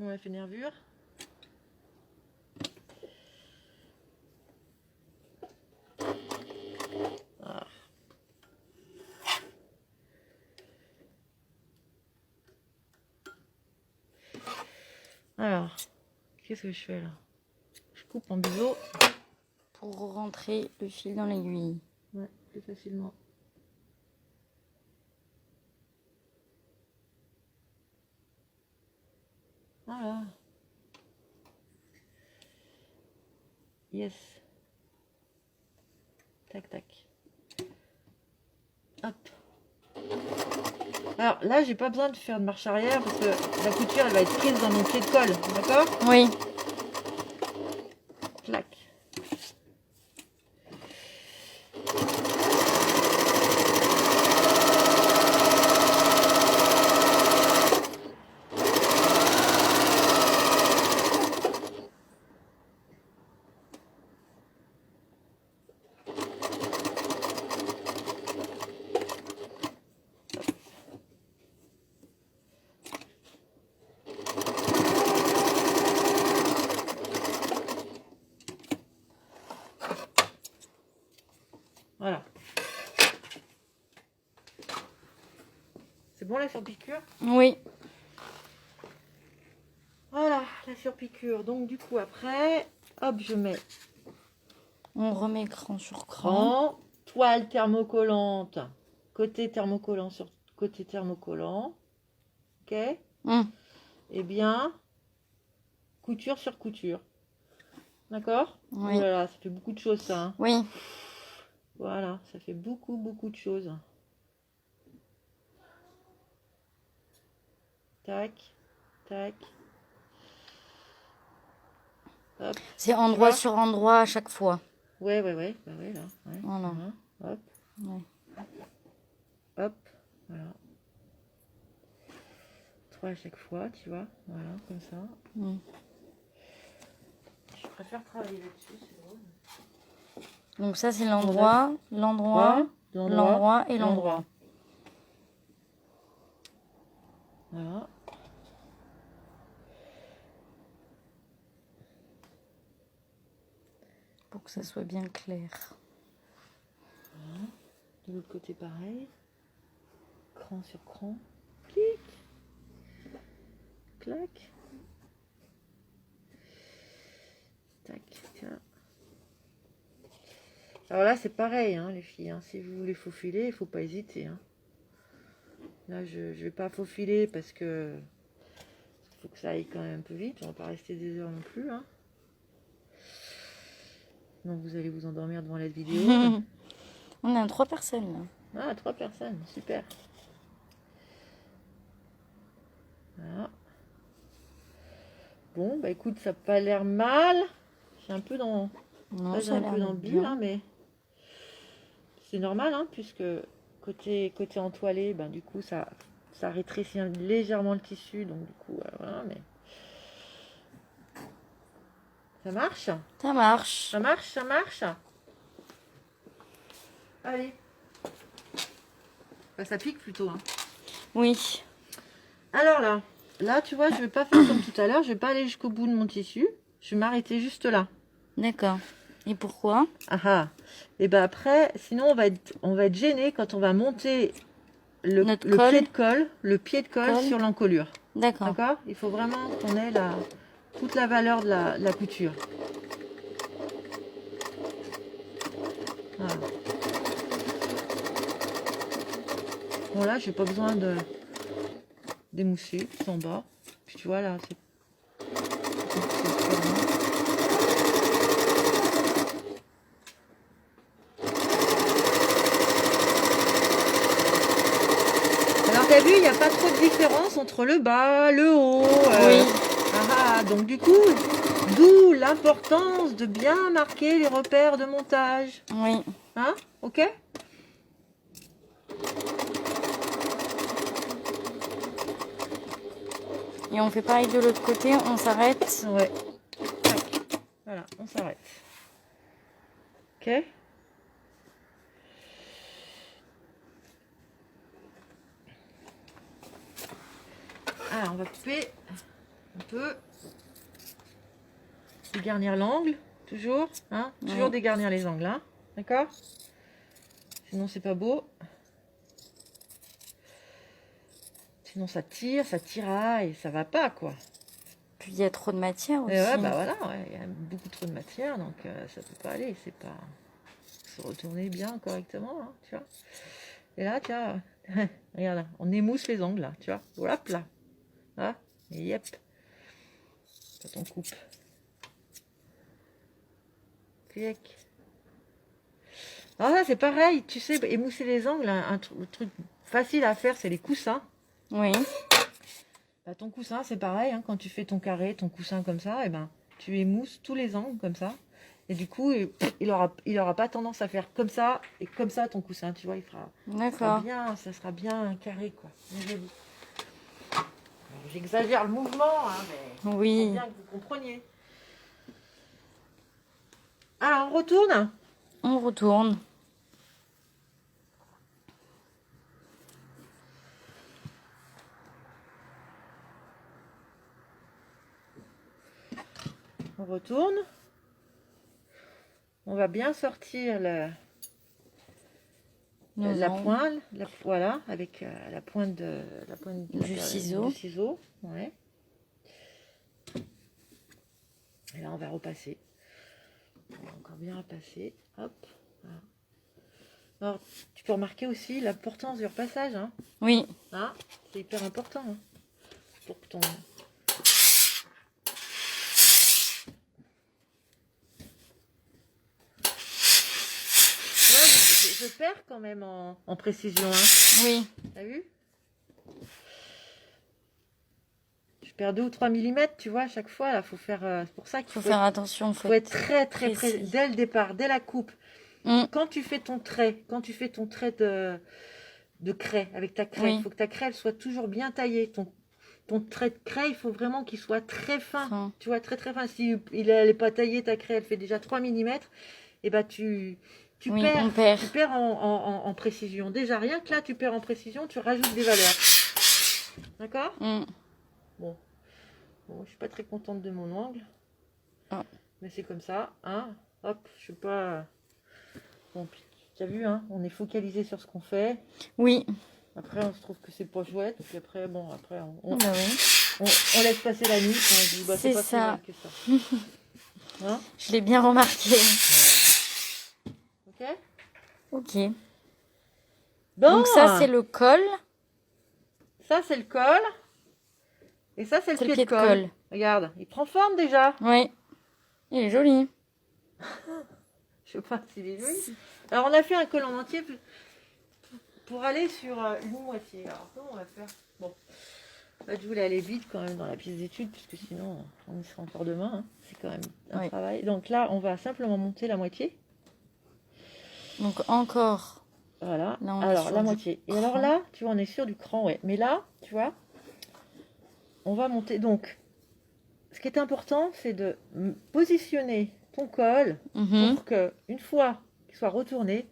On a fait nervure. Ah. Alors, qu'est-ce que je fais là? Je coupe en biseau.
Pour rentrer le fil dans l'aiguille.
Ouais, plus facilement. Voilà. Yes. Tac, tac. Hop. Alors là, j'ai pas besoin de faire de marche arrière parce que la couture, elle va être prise dans mon pied de colle. D'accord?
Oui.
Clac. bon la surpiqûre?
Oui.
Voilà, la surpiqûre. Donc du coup après, hop, je mets
On remet cran sur cran.
cran, toile thermocollante, côté thermocollant sur côté thermocollant. Ok?
Hum,
Et bien, couture sur couture. D'accord?
Oui.
Oh là là, ça fait beaucoup de choses ça, hein.
Oui.
Voilà, ça fait beaucoup de choses. Tac, tac. Hop.
C'est endroit
vois
sur endroit à chaque fois.
Ouais, ouais, ouais. Bah ouais, là. Ouais.
Voilà.
Hop,
Ouais.
hop. Voilà. 3 à chaque fois, tu vois. Voilà, comme ça.
Hum.
Je préfère travailler là-dessus, c'est drôle.
Donc ça, c'est l'endroit, l'endroit, l'endroit et l'endroit.
Voilà.
Pour que ça soit bien clair.
Voilà. De l'autre côté, pareil. Cran sur cran. Clic. Clac. Tac. Tiens. Alors là, c'est pareil, hein, les filles. Hein. Si vous voulez faufiler, il ne faut pas hésiter. Hein. Là, je ne vais pas faufiler parce que faut que ça aille quand même un peu vite. On va pas rester des heures non plus. Hein. Donc vous allez vous endormir devant la vidéo.
On a 3 personnes là.
Ah, 3 personnes, super. Voilà. Bon, bah écoute, ça n'a pas l'air mal. J'ai un peu dans,
Non,
là, j'ai
ça a
un peu
l'air
dans le
bien.
bulle, hein, mais c'est normal, hein, puisque côté entoilé, ben, du coup, ça rétrécit légèrement le tissu. Donc du coup, voilà, mais ça marche.
Ça marche.
Ça marche, ça marche. Allez. Bah, ça pique plutôt. Hein.
Oui.
Alors là, tu vois, je vais pas faire comme tout à l'heure. Je vais pas aller jusqu'au bout de mon tissu. Je vais m'arrêter juste là.
D'accord. Et pourquoi?
Ah ah. Et ben après, sinon on va être gêné quand on va monter le pied de colle sur l'encolure.
D'accord.
D'accord? Il faut vraiment qu'on ait toute la valeur de la couture. Voilà. Bon là, j'ai pas besoin de d'émousser tout en bas. Puis tu vois là, c'est alors t'as vu, il n'y a pas trop de différence entre le bas, le haut.
Oui.
Donc du coup, d'où l'importance de bien marquer les repères de montage.
Oui.
Hein? Ok?
Et on fait pareil de l'autre côté, on s'arrête.
Ouais. Tac. Voilà, on s'arrête. Ok? Alors, on va couper un peu. Dégarnir l'angle, toujours. Hein? Toujours
Ouais.
dégarnir les angles, hein? D'accord? Sinon, c'est pas beau. Sinon, ça tiraille, ça va pas, quoi.
Puis il y a trop de matière aussi.
Et ouais, bah voilà, ouais, il y a beaucoup trop de matière, donc ça peut pas aller. C'est pas se retourner bien correctement, hein, tu vois. Et là, tiens, regarde, on émousse les angles, là, tu vois. Voilà, là. Hein? Et yep. Quand on coupe. Clic. Alors ça, c'est pareil, tu sais, émousser les angles, le truc facile à faire, c'est les coussins.
Oui.
Bah, ton coussin, c'est pareil, hein, quand tu fais ton carré, ton coussin comme ça, et ben, tu émousses tous les angles comme ça. Et du coup, il aura pas tendance à faire comme ça et comme ça ton coussin, tu vois,
D'accord.
ça sera bien carré, quoi. J'exagère le mouvement, hein, mais
Oui.
faut bien que vous compreniez. Alors, on retourne.
On retourne.
On retourne. On va bien sortir
Nos
la
ongles.
pointe, voilà, avec la pointe
Du ciseau.
du ciseau. Ouais. Et là, on va repasser. On va encore bien repasser. Hop. Voilà. Alors, tu peux remarquer aussi l'importance du repassage. Hein.
Oui,
Hein, c'est hyper important. Hein, pour que ton... Là, je perds quand même en précision. Hein.
oui.
T'as vu? Je perds 2 ou 3 millimètres, tu vois, à chaque fois. Là, faut faire. C'est pour ça qu'il
Faut faire attention.
faut être très, très
précis.
dès le départ, dès la coupe.
Mm.
Quand tu fais ton trait, de craie, avec ta craie,
Oui.
il faut que ta craie elle soit toujours bien taillée. Ton trait de craie, il faut vraiment qu'il soit très fin.
Fin.
Tu vois, très très fin. Si elle n'est pas taillée, ta craie, elle fait déjà 3 millimètres, et bah tu
Oui, on perd.
tu perds en précision. Déjà, rien que là, tu perds en précision, tu rajoutes des valeurs. D'accord?
Mm.
Bon, je suis pas très contente de mon angle.
Ah.
Mais c'est comme ça, hein. Hop, je sais pas. Bon, tu as vu, hein, on est focalisé sur ce qu'on fait.
Oui.
Après, on se trouve que c'est pas chouette. Puis après, bon, après, on
Bah oui.
laisse passer la nuit. On se dit, bah, c'est
C'est
pas si
ça.
mal que ça. Hein?
Je l'ai bien remarqué.
Ok?
Ok.
Bon,
Donc ça, c'est le col.
ça, c'est le col. Et ça, c'est le pied de col. Regarde, il prend forme déjà.
Oui. Il est joli.
Je sais pas s'il est joli. Alors, on a fait un col en entier pour aller sur une moitié. Alors, comment on va faire? Bon, là, je voulais aller vite quand même dans la pièce d'études, puisque sinon, on y sera encore demain. Hein. C'est quand même un
Oui.
travail. Donc là, on va simplement monter la moitié.
Donc encore.
Voilà.
Là, on est
Alors,
sur
la
du
moitié. Et
cran.
alors là, tu vois, on est sur du cran, ouais. Mais là, tu vois, on va monter. Donc, ce qui est important, c'est de positionner ton col
Mhm.
pour que, une fois qu'il soit retourné,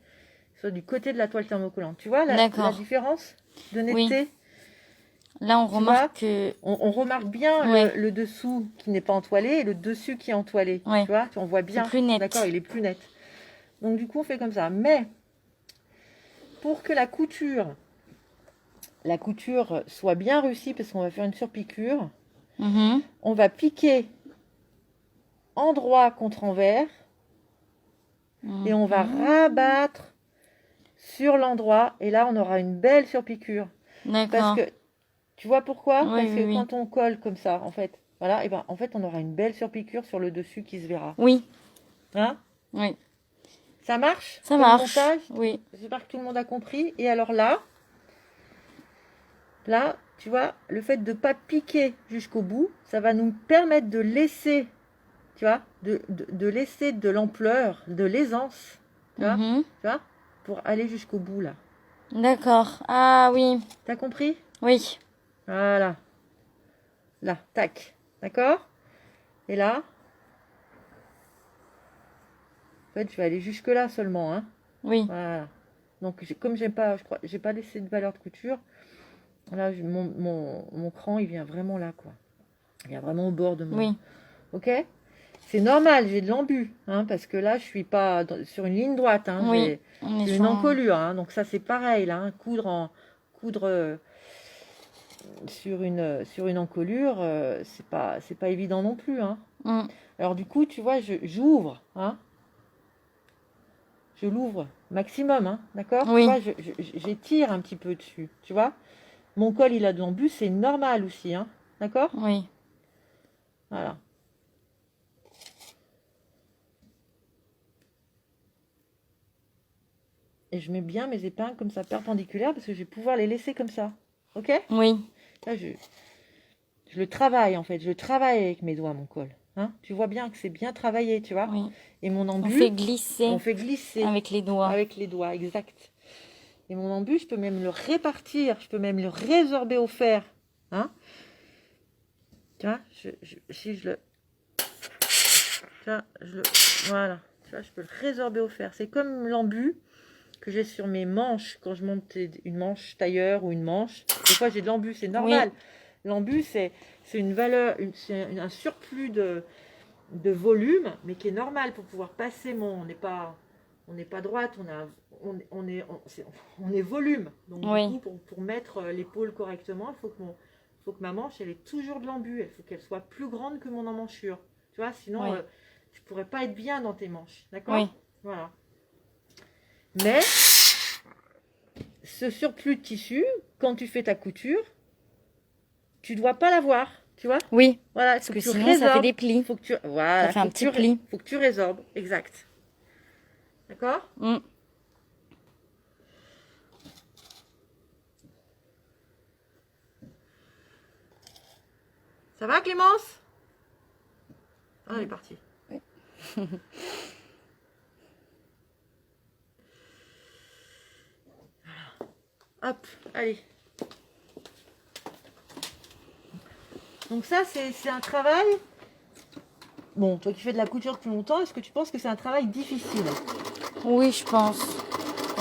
il soit du côté de la toile thermocollante. Tu vois la
D'accord.
différence de netteté?
Là, on
Tu
remarque que...
On remarque bien
Ouais.
le dessous qui n'est pas entoilé et le dessus qui est entoilé.
Ouais.
Tu vois, on voit bien.
C'est plus net.
D'accord, il est plus net. Donc, du coup, on fait comme ça. Mais, pour que la couture soit bien réussie, parce qu'on va faire une surpiqûre,
Mhm.
on va piquer endroit contre envers et on va rabattre sur l'endroit. Et là, on aura une belle surpiqûre. Parce
D'accord.
que, tu vois pourquoi?
Oui,
Parce
oui,
que
oui.
quand on colle comme ça, en fait, voilà, et ben, en fait, on aura une belle surpiqûre sur le dessus qui se verra.
Oui.
Hein?
Oui.
Ça marche?
Ça
comme
marche.
montage?
Oui.
J'espère que tout le monde a compris. Et alors là, tu vois, le fait de ne pas piquer jusqu'au bout, ça va nous permettre de laisser, tu vois, de laisser de l'ampleur, de l'aisance,
Mhm.
tu vois, pour aller jusqu'au bout, là.
D'accord. Ah oui.
T'as compris?
Oui.
Voilà. Là, tac. D'accord? Et là, en fait, je vais aller jusque là seulement, hein.
Oui.
Voilà. Donc, comme j'aime pas, je crois, j'ai pas laissé de valeur de couture, là, mon cran, il vient vraiment là, quoi. Il vient vraiment au bord de mon...
Oui.
Ok? C'est normal, j'ai de l'embu, hein, parce que là, je suis pas sur une ligne droite, hein,
Oui. On est
j'ai
sur
une
un-
encolure, hein, donc ça, c'est pareil, là, hein, coudre sur une encolure, c'est pas évident non plus, hein.
Mm.
Alors, du coup, tu vois, j'ouvre, hein, je l'ouvre maximum, hein, d'accord?
Oui.
Tu vois, j'étire un petit peu dessus, tu vois? Mon col, il a de l'embu, c'est normal aussi, hein, d'accord?
Oui.
Voilà. Et je mets bien mes épingles comme ça, perpendiculaires, parce que je vais pouvoir les laisser comme ça. Ok?
Oui.
Là, je le travaille, en fait. Je le travaille avec mes doigts, mon col. Hein? Tu vois bien que c'est bien travaillé, tu vois?
Oui.
Et mon
On
embu,
fait glisser
on fait glisser
avec les doigts.
avec les doigts, exact. Et mon embu, je peux même le répartir, je peux même le résorber au fer. Hein? Tu vois? Si je le... Tu vois, voilà. Tu vois, je peux le résorber au fer. C'est comme l'embu que j'ai sur mes manches quand je monte une manche tailleur ou une manche. Des fois, j'ai de l'embu, c'est normal.
Oui.
L'embu, c'est une valeur, c'est un surplus de volume, mais qui est normal pour pouvoir passer mon... On n'est pas on n'est pas droite, on est volume. Donc
Oui.
du coup, pour mettre l'épaule correctement, faut que ma manche, elle ait toujours de l'embu. Il faut qu'elle soit plus grande que mon emmanchure. Tu vois, sinon,
Oui.
je pourrais pas être bien dans tes manches. D'accord?
Oui.
Voilà. Mais ce surplus de tissu, quand tu fais ta couture, tu dois pas l'avoir. Tu vois?
Oui,
Voilà,
parce que sinon, ça fait des plis.
Faut que tu, voilà,
Ça fait un petit pli.
faut que tu résorbes. Exact. D'accord?
Mm.
Ça va, Clémence? Ah, elle est partie.
Oui.
Hop, allez. Donc ça, c'est un travail... Bon, toi qui fais de la couture depuis longtemps, est-ce que tu penses que c'est un travail difficile?
Oui, je pense.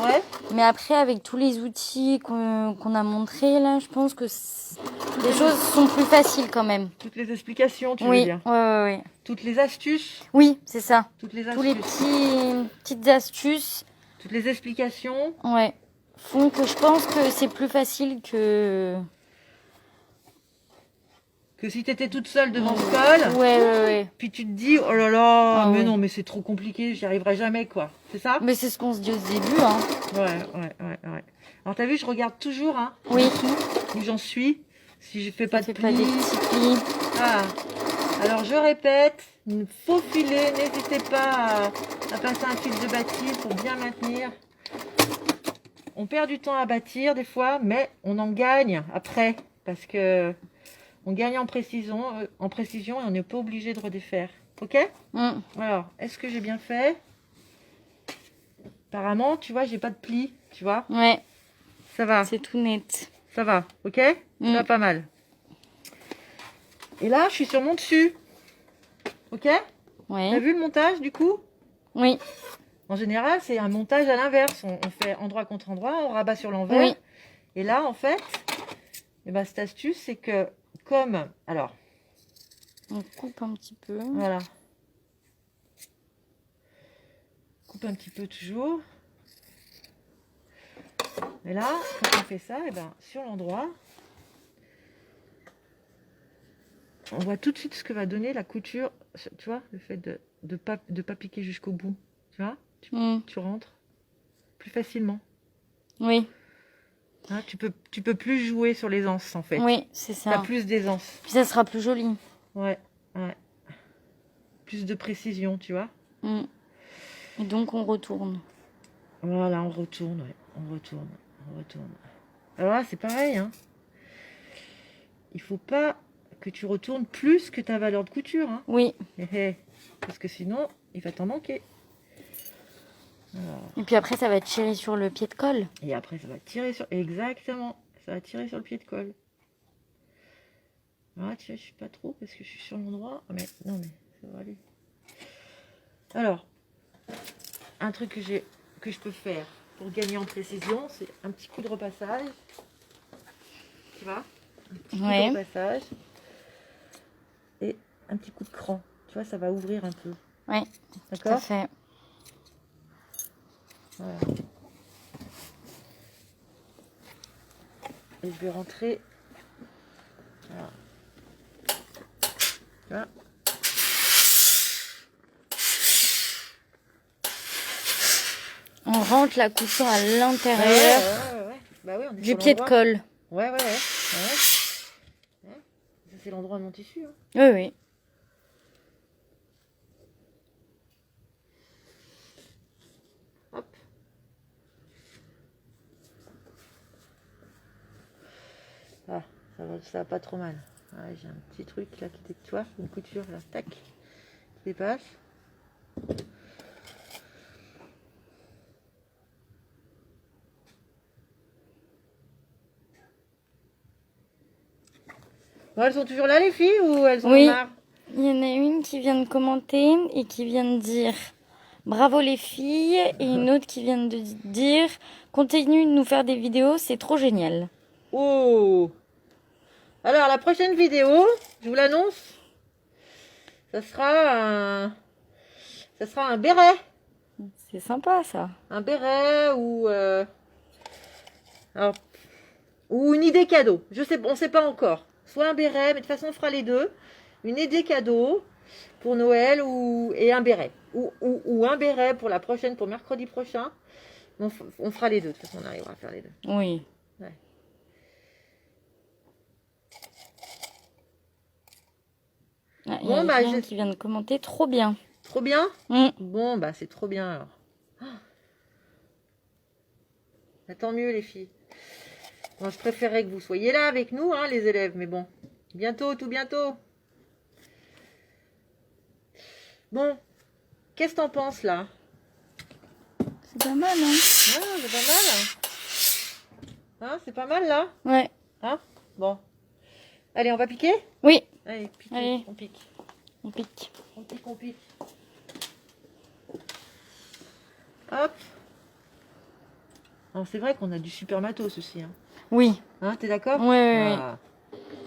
Ouais?
Mais après, avec tous les outils qu'on a montrés, là, je pense que les choses sont plus faciles quand même.
Toutes les explications, tu veux
Oui,
dire?
oui.
Toutes les astuces?
Oui, c'est ça.
Toutes les
Tous les
astuces.
petites astuces,
Toutes les explications?
ouais, font que je pense que c'est plus facile que...
Que si tu étais toute seule devant ce col,
Ouais.
puis tu te dis, oh là là,
Ah
mais
oui.
non, mais c'est trop compliqué, j'y arriverai jamais, quoi. C'est ça?
Mais c'est ce qu'on se dit au début, hein.
Ouais. Alors t'as vu, je regarde toujours, hein,
Oui.
où j'en suis, si je fais pas de
Ça fait pas des
plis.
petits plis.
Ah. Alors je répète, faufilez, n'hésitez pas à passer un fil de bâtir pour bien maintenir. On perd du temps à bâtir des fois, mais on en gagne après, parce que on gagne en précision et on n'est pas obligé de redéfaire. Ok?
Mm.
Alors, est-ce que j'ai bien fait? Apparemment, tu vois, j'ai pas de plis, tu vois?
Ouais,
Ça va,
c'est tout net.
ça va, ok?
Mm.
Ça va pas mal. Et là, je suis sur mon dessus. Ok? T'as
Ouais.
vu le montage du coup?
Oui.
En général, c'est un montage à l'inverse. On fait endroit contre endroit, on rabat sur l'envers.
Oui.
Et là, en fait, eh ben, cette astuce, c'est que comme... Alors,
On coupe un petit peu.
voilà. Coupe un petit peu toujours. Et là, quand on fait ça, eh ben, sur l'endroit, on voit tout de suite ce que va donner la couture. Tu vois, le fait de pas piquer jusqu'au bout. Tu vois,
Mm.
tu rentres plus facilement.
Oui.
Hein, tu peux plus jouer sur les anses en fait.
Oui, c'est
T'as
ça.
plus d'aisance.
Puis ça sera plus joli.
Ouais. Plus de précision, tu vois.
Mm. Et donc on retourne.
Voilà, on retourne. Alors là, c'est pareil, hein. Il faut pas que tu retournes plus que ta valeur de couture, hein.
Oui.
Parce que sinon, il va t'en manquer.
Et puis après, ça va tirer sur le pied de colle.
Et après, ça va tirer sur... Exactement. Ça va tirer sur le pied de colle. Ah, tu vois, je suis pas trop parce que je suis sur l'endroit. Mais non, mais ça va aller. Alors, un truc que je peux faire pour gagner en précision, c'est un petit coup de repassage. Tu vois? Un petit coup de repassage. Et un petit coup de cran. Tu vois, ça va ouvrir un peu.
Oui, tout à
D'accord?
fait.
Voilà. Et je vais rentrer. Voilà. Tu vois?
On rentre la couture à l'intérieur
Ouais. Bah oui, on est
du
sur
pied de
l'endroit.
colle.
Ouais. Ça, c'est l'endroit de mon tissu. Hein.
Oui.
Hop. Ah, ça va pas trop mal. Ouais, j'ai un petit truc là qui tu vois, une couture là, tac, qui dépasse. Bon, elles sont toujours là les filles ou elles ont
Oui.
marre?
Il y en a une qui vient de commenter et qui vient de dire bravo les filles, et une autre qui vient de dire continue de nous faire des vidéos, c'est trop génial.
Oh! Alors la prochaine vidéo, je vous l'annonce, ça sera un béret.
C'est sympa ça.
Un béret ou... alors, ou une idée cadeau. On ne sait pas encore. Soit un béret, mais de toute façon, on fera les deux. Une idée cadeau pour Noël et un béret. Ou un béret pour la prochaine, pour mercredi prochain. On fera les deux. De toute façon, on arrivera à faire les deux.
Oui.
Ouais.
Ah, il y
Bon,
a
bah,
quelqu'un qui vient de commenter. Trop bien.
Trop bien.
Mm.
Bon, bah c'est trop bien alors. Ah, tant mieux les filles. Bon, je préférerais que vous soyez là avec nous, hein, les élèves, mais bon, bientôt, tout bientôt. Bon, qu'est-ce que t'en penses là?
C'est pas mal, hein?
Ah, c'est pas mal. Hein, c'est pas mal là?
Ouais.
Hein? Bon. Allez, on va piquer?
Oui,
Allez, piquer.
Allez.
On pique.
on pique.
On pique, on pique. Hop. Alors, c'est vrai qu'on a du super matos aussi. Hein,
Oui.
hein, t'es d'accord?
Ouais, ouais,
Ah.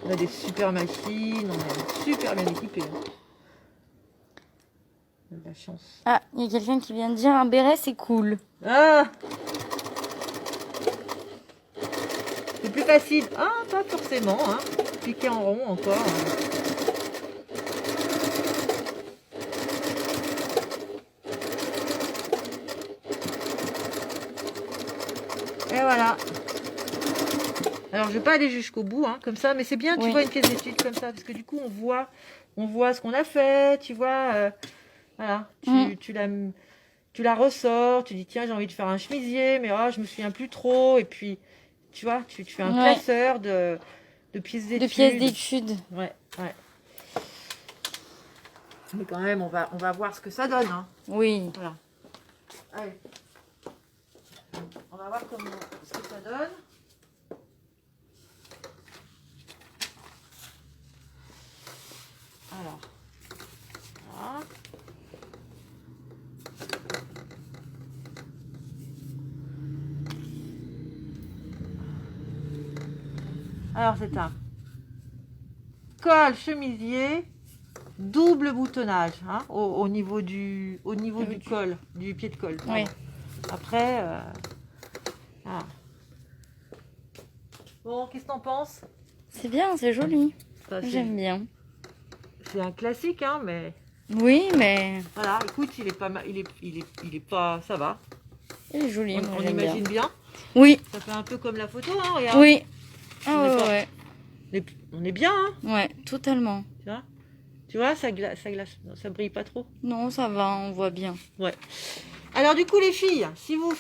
On a des super machines, on est super bien équipés. Hein. On a de la chance.
Ah, il y a quelqu'un qui vient de dire un béret, c'est cool.
Ah! C'est plus facile. Ah, pas forcément. Hein. Piquer en rond encore. Hein. Et voilà. Alors, je vais pas aller jusqu'au bout, hein, comme ça, mais c'est bien, tu
Oui.
vois, une pièce d'étude comme ça, parce que du coup, on voit ce qu'on a fait, tu vois. Voilà, tu la ressors, tu dis, tiens, j'ai envie de faire un chemisier, mais je me souviens plus trop. Et puis, tu vois, tu fais un
Ouais.
classeur de pièces d'études.
De pièces d'études.
Ouais, ouais. Mais quand même, on va voir ce que ça donne. Hein.
Oui.
Voilà. Allez. On va voir ce que ça donne. Alors. Voilà. Alors, c'est un col chemisier, double boutonnage, hein, au niveau du col, du pied de col. Pardon.
Oui.
Après, voilà. Bon, qu'est-ce que t'en penses?
C'est bien, c'est joli.
Ça,
J'aime bien.
C'est un classique, hein, mais
Oui, mais
voilà. Écoute, il est pas mal, il est pas, ça va.
il est joli. moi,
On
j'aime bien.
imagine bien.
Oui.
Ça fait un peu comme la photo, hein, regarde.
Oui.
On
Ah
est
ouais,
pas-
ouais.
On est bien, hein.
Ouais, totalement.
Tu vois, ça glace, non, ça brille pas trop.
Non, ça va, on voit bien.
Ouais. Alors du coup les filles, si vous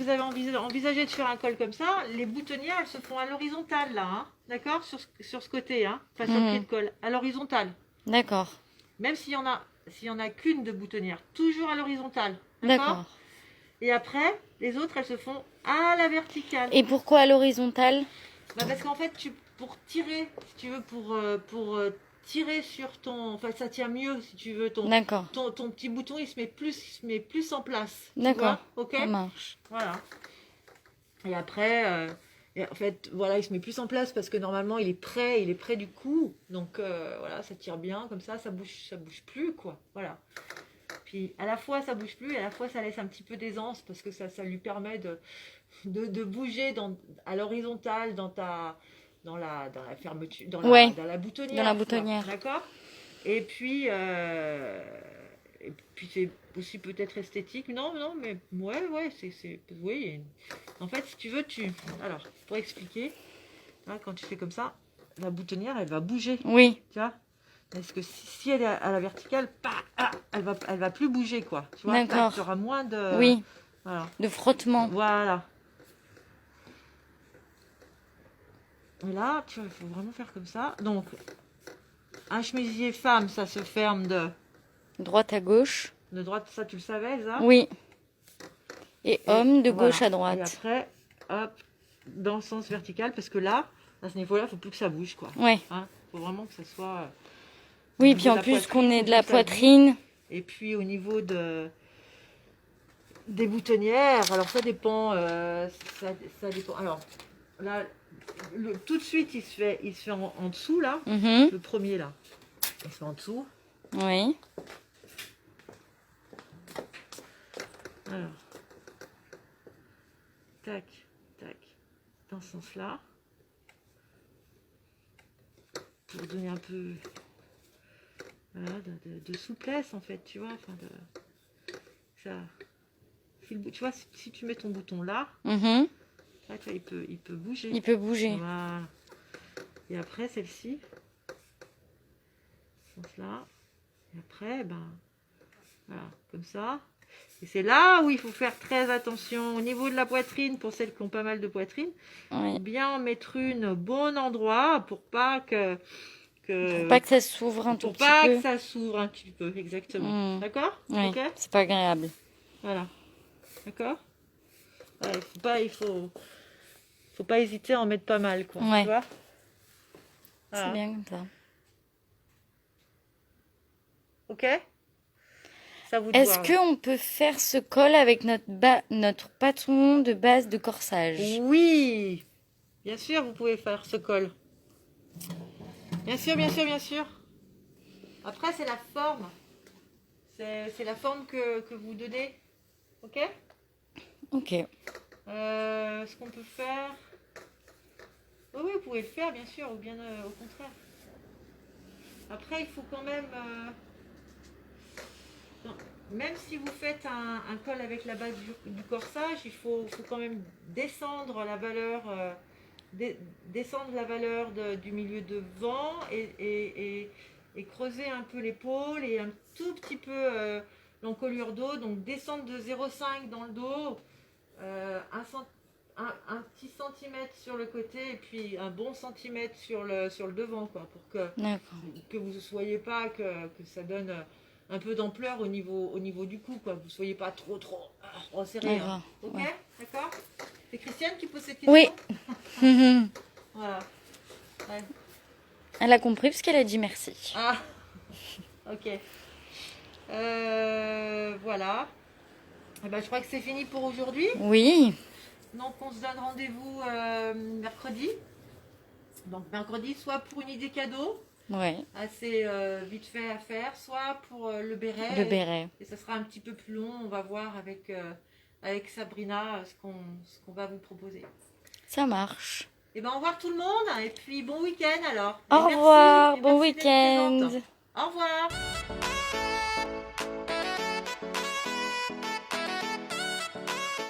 avez envisagé de faire un col comme ça, les boutonnières elles se font à l'horizontale là, hein, d'accord, sur ce côté, hein, pas sur le pied de col, à l'horizontale.
D'accord.
Même s'il y en a qu'une de boutonnière, toujours à l'horizontale.
D'accord.
Et après, les autres elles se font à la verticale.
Et pourquoi à l'horizontale?
Parce qu'en fait, pour tirer, si tu veux, pour tirer sur ton, enfin ça tient mieux si tu veux
D'accord.
ton petit bouton, il se met plus en place. tu
D'accord.
vois, ok.
Ça marche.
Voilà. Et après, en fait, voilà, il se met plus en place parce que normalement il est près du cou, donc voilà, ça tire bien comme ça bouge plus quoi. Voilà. Puis à la fois ça bouge plus, et à la fois ça laisse un petit peu d'aisance parce que ça lui permet de bouger à l'horizontale dans la fermeture, dans la boutonnière.
Dans la boutonnière.
D'accord. Et puis c'est aussi peut-être esthétique. Non, mais ouais, oui. En fait, si tu veux, alors, pour expliquer, hein, quand tu fais comme ça, la boutonnière, elle va bouger.
Oui.
Tu vois. Parce que si elle est à la verticale, elle va plus bouger, quoi. Tu vois.
D'accord.
Tu auras moins de...
Oui.
Voilà.
De frottement.
Voilà. Et là, tu vois, il faut vraiment faire comme ça. Donc, un chemisier femme, ça se ferme de
Droite à gauche.
droite, ça tu le savais, Elsa?
Oui. Et homme de
voilà.
gauche à droite.
Et après, hop, dans le sens vertical, parce que là, à ce niveau-là, il ne faut plus que ça bouge, quoi.
Ouais.
Hein, faut vraiment que ça soit...
Oui,
au
puis
niveau
en
de la
plus
poitrine,
qu'on ait
faut
de la
que ça bouge.
poitrine.
Et puis au niveau des boutonnières, alors ça dépend, ça dépend. Alors là, tout de suite, il se fait en dessous, là.
Mhm.
Le premier, là, il se fait en dessous.
Oui.
Alors, tac, tac, dans ce sens-là. Pour donner un peu voilà, de souplesse en fait, tu vois. Enfin, ça, si tu vois, si tu mets ton bouton là,
Mhm.
là tu vois, il peut bouger.
Il peut bouger.
Voilà. Et après celle-ci, ce sens-là. Et après, ben, voilà, comme ça. Et c'est là où il faut faire très attention au niveau de la poitrine, pour celles qui ont pas mal de poitrine.
Oui.
Bien en mettre une au bon endroit pour pas que
Pour pas que ça s'ouvre un tout
pour
petit
pas
peu.
que ça s'ouvre un petit peu, exactement.
Mm.
D'accord?
Oui,
Ok.
c'est pas agréable.
Voilà. D'accord? Ouais, faut pas hésiter à en mettre pas mal, quoi.
Ouais.
Tu vois?
C'est
Voilà.
bien comme ça.
Ok? Ça vous de
Est-ce
voir.
qu'on peut faire ce col avec notre patron de base de corsage?
Oui! Bien sûr, vous pouvez faire ce col. Bien sûr, bien sûr, bien sûr. Après, c'est la forme. C'est la forme que vous donnez. Ok?
Ok.
Ce qu'on peut faire... Oui, oui, vous pouvez le faire, bien sûr, ou bien au contraire. Après, il faut quand même... non, même si vous faites un col avec la base du corsage, il faut quand même descendre la valeur, descendre la valeur du milieu devant et creuser un peu l'épaule et un tout petit peu l'encolure dos. Donc descendre de 0,5 dans le dos, un petit centimètre sur le côté et puis un bon centimètre sur le devant, quoi, pour
D'accord.
que vous ne soyez pas, que ça donne un peu d'ampleur au niveau du cou, quoi. Vous ne soyez pas trop serré. Hein.
D'accord.
Ok,
Ouais.
d'accord. C'est Christiane qui pose cette question.
Oui. Mhm.
Voilà. Ouais.
Elle a compris parce qu'elle a dit merci.
Ah, ok. Voilà. Eh ben, je crois que c'est fini pour aujourd'hui.
Oui.
Donc on se donne rendez-vous mercredi. Donc mercredi, soit pour une idée cadeau,
Ouais.
assez vite fait à faire, soit pour le béret.
Le béret.
Et ça sera un petit peu plus long. On va voir avec Sabrina ce qu'on va vous proposer.
Ça marche.
Et ben au revoir tout le monde. Et puis bon week-end alors.
Au
Et
revoir.
merci
Bon
d'être
week-end.
présente. Au revoir.